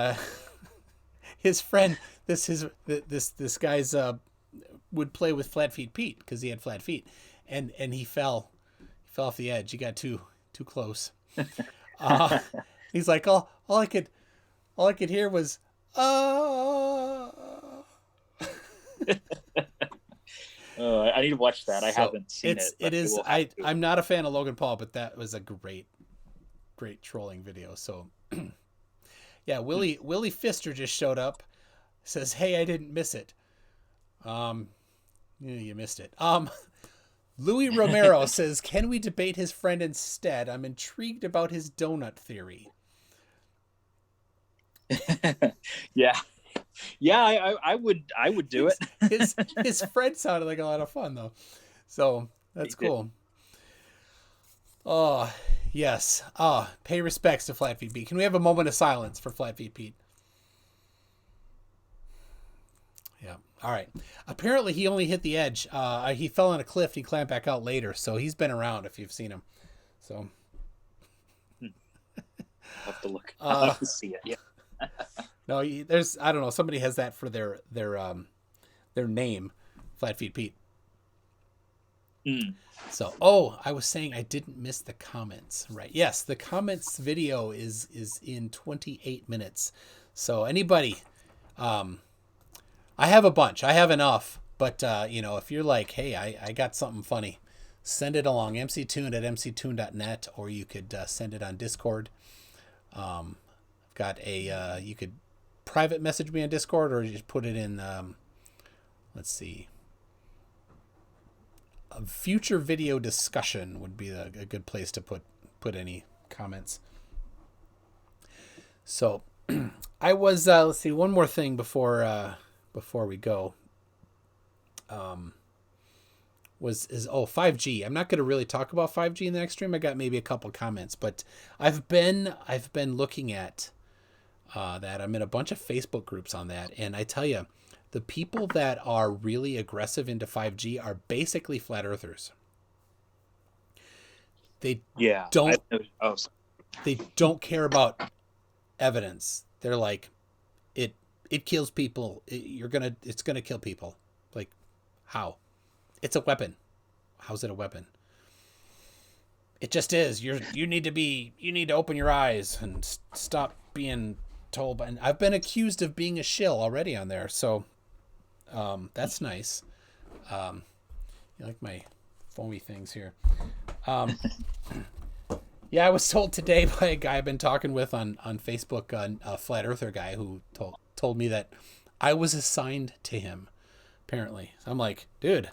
his friend, this guy's would play with Flat Feet Pete because he had flat feet, and he fell off the edge. He got too close. He's like, all I could hear was I need to watch that. I haven't seen it. It is. I'm not a fan of Logan Paul, but that was a great trolling video. So, yeah, Willie Pfister just showed up. Says, "Hey, I didn't miss it." You missed it. Louis Romero says, "Can we debate his friend instead? I'm intrigued about his donut theory." Yeah. I would do it. His friend sounded like a lot of fun though, so that's cool. Oh yes. Pay respects to Flat Feet Pete. Can we have a moment of silence for Flat Feet Pete? Yeah. All right. Apparently he only hit the edge. He fell on a cliff. He climbed back out later, so he's been around if you've seen him. So I'll have to look. I'll have to see it. Yeah. No, there's, I don't know, somebody has that for their name, Flat Feet Pete. So, I was saying I didn't miss the comments, right? Yes, the comments video is in 28 minutes. So anybody, I have a bunch. I have enough. But, if you're like, hey, I got something funny, send it along, mctune@mctune.net, or you could send it on Discord. Got a, you could private message me on Discord, or you just put it in, let's see. A future video discussion would be a good place to put any comments. So I was, let's see, one more thing before we go. 5G. I'm not going to really talk about 5G in the next stream. I got maybe a couple comments, but I've been looking at that. I'm in a bunch of Facebook groups on that, and I tell you, the people that are really aggressive into 5G are basically flat earthers. They don't care about evidence. They're like, it kills people. It's gonna kill people. Like, how? It's a weapon. How's it a weapon? It just is. You need to open your eyes and stop being told. And I've been accused of being a shill already on there. So that's nice. You like my foamy things here. Yeah, I was told today by a guy I've been talking with on Facebook, a flat earther guy who told me that I was assigned to him, apparently. I'm like, dude,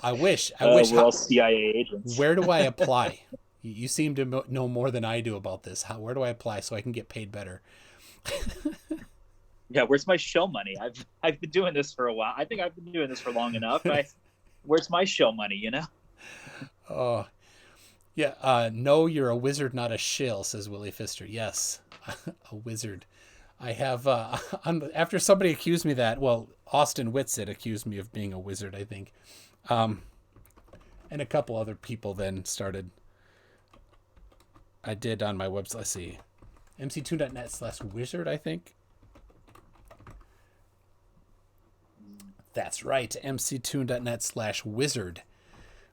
I wish. We're all CIA agents. Where do I apply? You seem to know more than I do about this. Where do I apply so I can get paid better? Yeah, where's my show money? I've been doing this for a while. I think I've been doing this for long enough. Where's my show money, Oh, yeah. No, you're a wizard, not a shill, says Willie Pfister. Yes, a wizard. I have, after somebody accused me that, well, Austin Whitsitt accused me of being a wizard, I think. And a couple other people then started. I did on my website, let's see, mc2.net/wizard, I think. That's right, mc2.net/wizard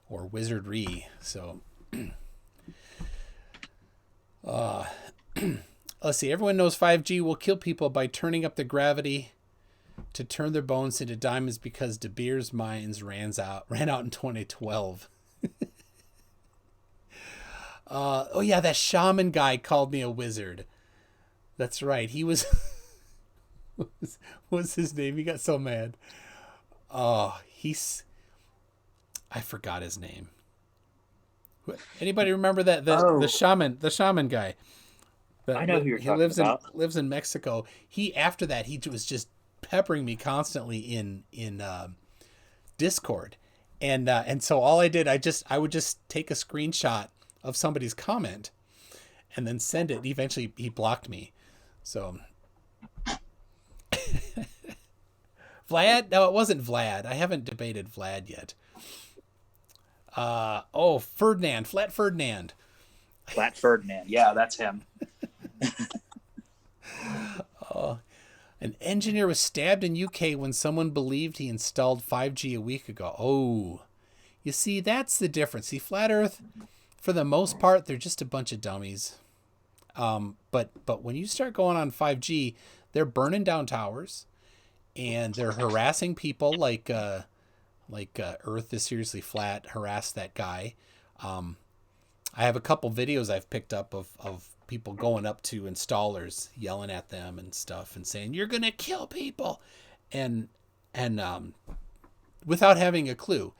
or wizardry. So, let's see. Everyone knows 5G will kill people by turning up the gravity to turn their bones into diamonds because De Beers mines ran out in 2012. Oh yeah, that shaman guy called me a wizard. That's right. He was. What's his name? He got so mad. Oh, I forgot his name. Anybody remember that the shaman guy? I know who you're talking about. He lives in Mexico. After that he was just peppering me constantly in Discord, and so all I did, I would just take a screenshot of somebody's comment and then send it. Eventually he blocked me. So Vlad? No, it wasn't Vlad. I haven't debated Vlad yet. Ferdinand. Flat Ferdinand. Flat Ferdinand. Yeah, that's him. An engineer was stabbed in UK when someone believed he installed 5G a week ago. Oh, you see, that's the difference. See, Flat Earth, for the most part, they're just a bunch of dummies. But when you start going on 5G, they're burning down towers, and they're harassing people like Earth is seriously flat. Harass that guy. I have a couple videos I've picked up of people going up to installers, yelling at them and stuff, and saying you're gonna kill people, and without having a clue,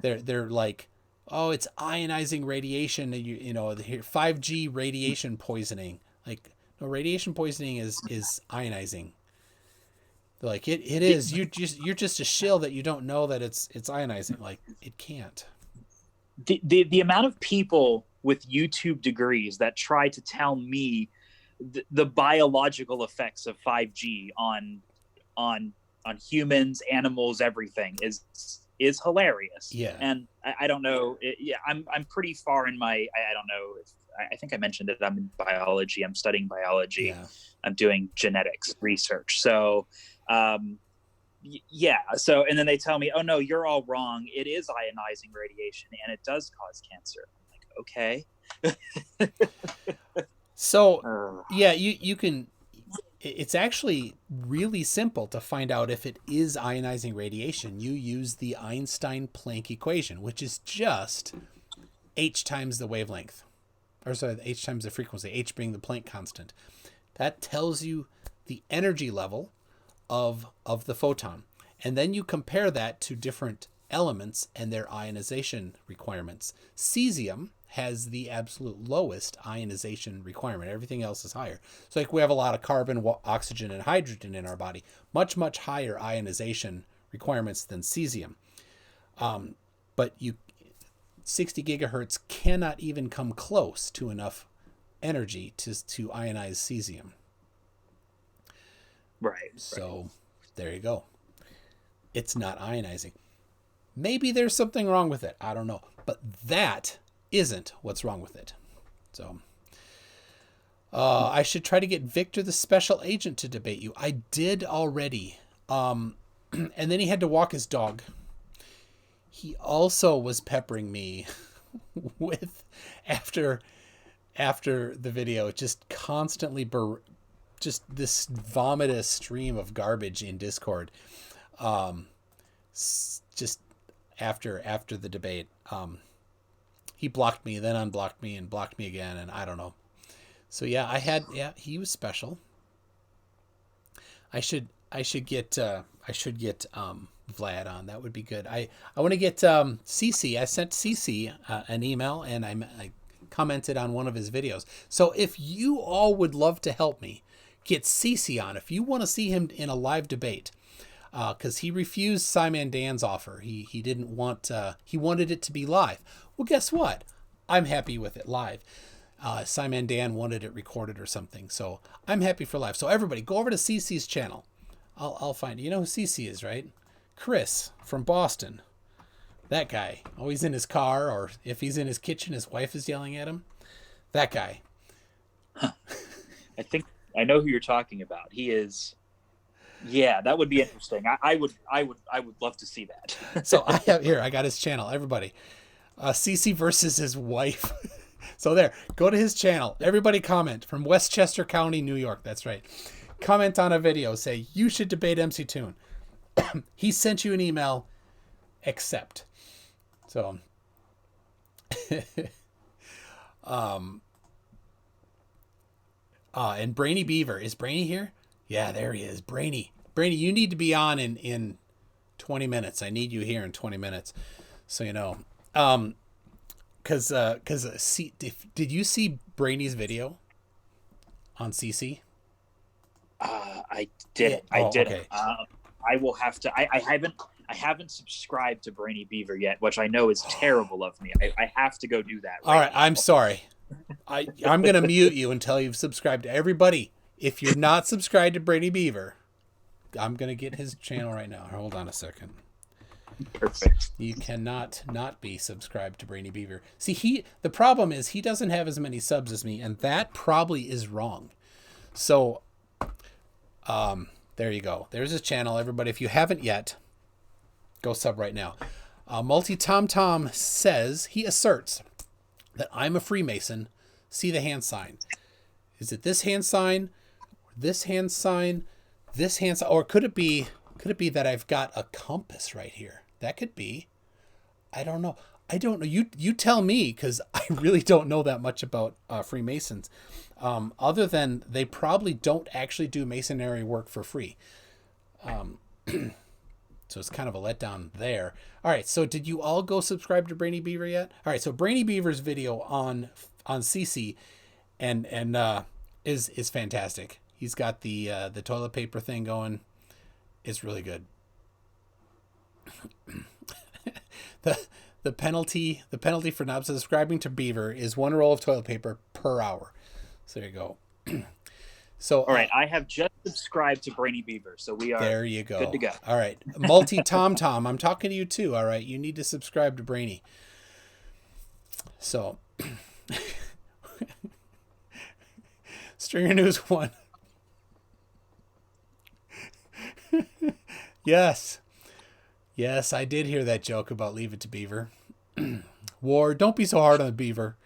they're like, oh, it's ionizing radiation, you know, 5G radiation poisoning. Like, no, radiation poisoning is ionizing. They're like, it is. You're just a shill that you don't know that it's ionizing. Like, it can't. The amount of people with YouTube degrees that try to tell me the biological effects of 5G on humans, animals, everything is hilarious. Yeah. And I don't know. I'm pretty far in my. I don't know if I think I mentioned it. I'm in biology. I'm studying biology. Yeah. I'm doing genetics research. So Yeah. So, and then they tell me, oh no, you're all wrong. It is ionizing radiation and it does cause cancer. I'm like, okay. So yeah, you can, it's actually really simple to find out if it is ionizing radiation. You use the Einstein-Planck equation, which is just h times the wavelength, or sorry, h times the frequency, h being the Planck constant. That tells you the energy level of the photon. And then you compare that to different elements and their ionization requirements. Cesium has the absolute lowest ionization requirement. Everything else is higher. So like we have a lot of carbon, oxygen, and hydrogen in our body. Much, much higher ionization requirements than cesium. But 60 gigahertz cannot even come close to enough energy to ionize cesium. Right. So there you go. It's not ionizing. Maybe there's something wrong with it. I don't know. But that isn't what's wrong with it. So I should try to get Victor the special agent to debate you. I did already. And then he had to walk his dog. He also was peppering me with, after the video, just constantly just this vomitous stream of garbage in Discord. Just after the debate, he blocked me, then unblocked me, and blocked me again, and I don't know. So yeah, he was special. I should get Vlad on. That would be good. I want to get CC. I sent CC an email, and I commented on one of his videos. So if you all would love to help me get CC on, if you want to see him in a live debate, because he refused Simon Dan's offer. He didn't want. He wanted it to be live. Well, guess what? I'm happy with it live. Simon Dan wanted it recorded or something, so I'm happy for live. So everybody, go over to CC's channel. I'll find it. You know who CC is, right? Chris from Boston. That guy, always in his car, or if he's in his kitchen, his wife is yelling at him. That guy. Huh. I think I know who you're talking about. He is. Yeah, that would be interesting. I would love to see that. So I got his channel. Everybody, CC versus his wife. So there, go to his channel. Everybody comment from Westchester County, New York. That's right. Comment on a video. Say you should debate MC Toon. He sent you an email. Accept. So, and Brainy Beaver, is Brainy here? Yeah, there he is. Brainy, you need to be on in 20 minutes. I need you here in 20 minutes. So, you know, cause did you see Brainy's video on CC? I did. Yeah. I did. Okay. I will have to. I haven't subscribed to Brainy Beaver yet, which I know is terrible of me. I have to go do that. All right. I'm sorry. I'm going to mute you until you've subscribed to everybody. If you're not subscribed to Brainy Beaver, I'm going to get his channel right now. Hold on a second. Perfect. You cannot not be subscribed to Brainy Beaver. See, the problem is he doesn't have as many subs as me, and that probably is wrong. So, there you go. There's his channel. Everybody, if you haven't yet, go sub right now. Multi-Tom says, he asserts that I'm a Freemason. See the hand sign. Is it this hand sign, this hand sign, this hand sign, or could it be that I've got a compass right here? That could be. I don't know. You tell me, because I really don't know that much about Freemasons. Other than they probably don't actually do masonry work for free. So it's kind of a letdown there. All right, so did you all go subscribe to Brainy Beaver yet? All right, so Brainy Beaver's video on CC and is fantastic. He's got the toilet paper thing going. It's really good. The penalty for not subscribing to Beaver is 1 roll of toilet paper per hour. So there you go. So all right, I have just subscribed to Brainy Beaver, so we are there. You go. Good to go. All right, Multi-Tom, I'm talking to you too. All right, you need to subscribe to Brainy. So, Stringer News 1. Yes. Yes, I did hear that joke about Leave It to Beaver. War, don't be so hard on the beaver.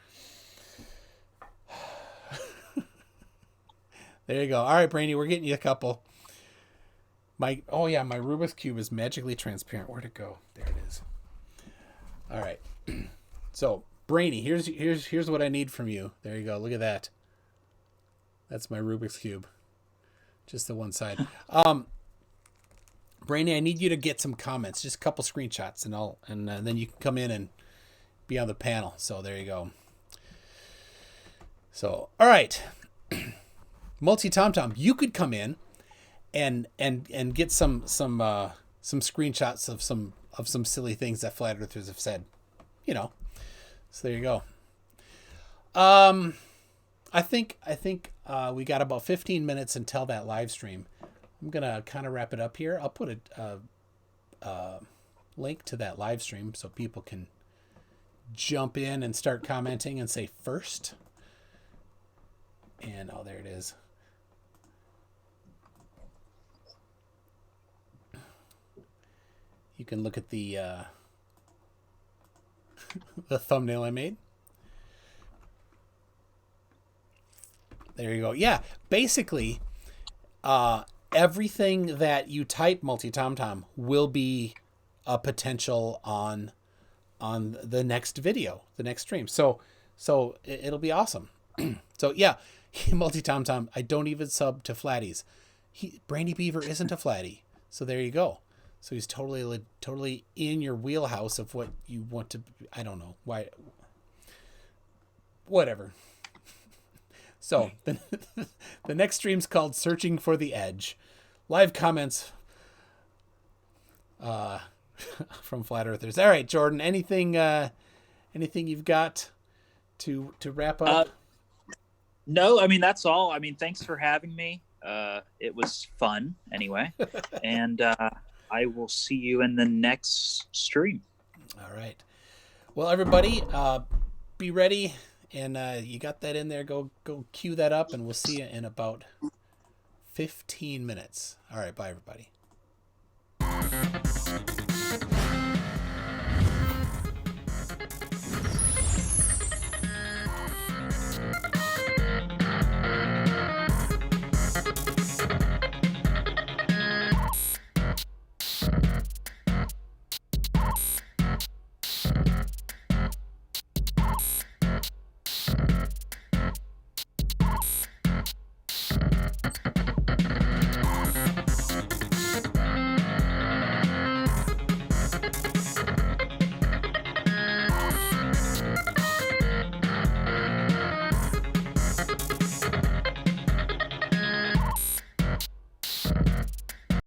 There you go. All right, Brainy, we're getting you a couple. My Rubik's Cube is magically transparent. Where'd it go? There it is. All right. So, Brainy, here's what I need from you. There you go. Look at that. That's my Rubik's Cube. Just the one side. Brainy, I need you to get some comments, just a couple screenshots, and then you can come in and be on the panel. So there you go. So, all right. Multi Tom Tom, you could come in and get some screenshots of some silly things that flat earthers have said. You know. So there you go. I think we got about 15 minutes until that live stream. I'm gonna kind of wrap it up here. I'll put a link to that live stream so people can jump in and start commenting and say first. And oh, there it is. You can look at the the thumbnail I made. There you go. Yeah, basically, everything that you type, Multi-Tom-Tom, will be a potential on the next video, the next stream. So it'll be awesome. So yeah, Multi-Tom-Tom, I don't even sub to Flatties. Brainy Beaver isn't a Flatty. So there you go. So he's totally in your wheelhouse of what you want to. I don't know why. Whatever. So the next stream's called "Searching for the Edge." Live comments from flat earthers. All right, Jordan. Anything you've got to wrap up? No, I mean that's all. I mean, thanks for having me. It was fun anyway, and I will see you in the next stream. All right. Well, everybody, be ready. And you got that in there. Go cue that up, and we'll see you in about 15 minutes. All right, bye, everybody.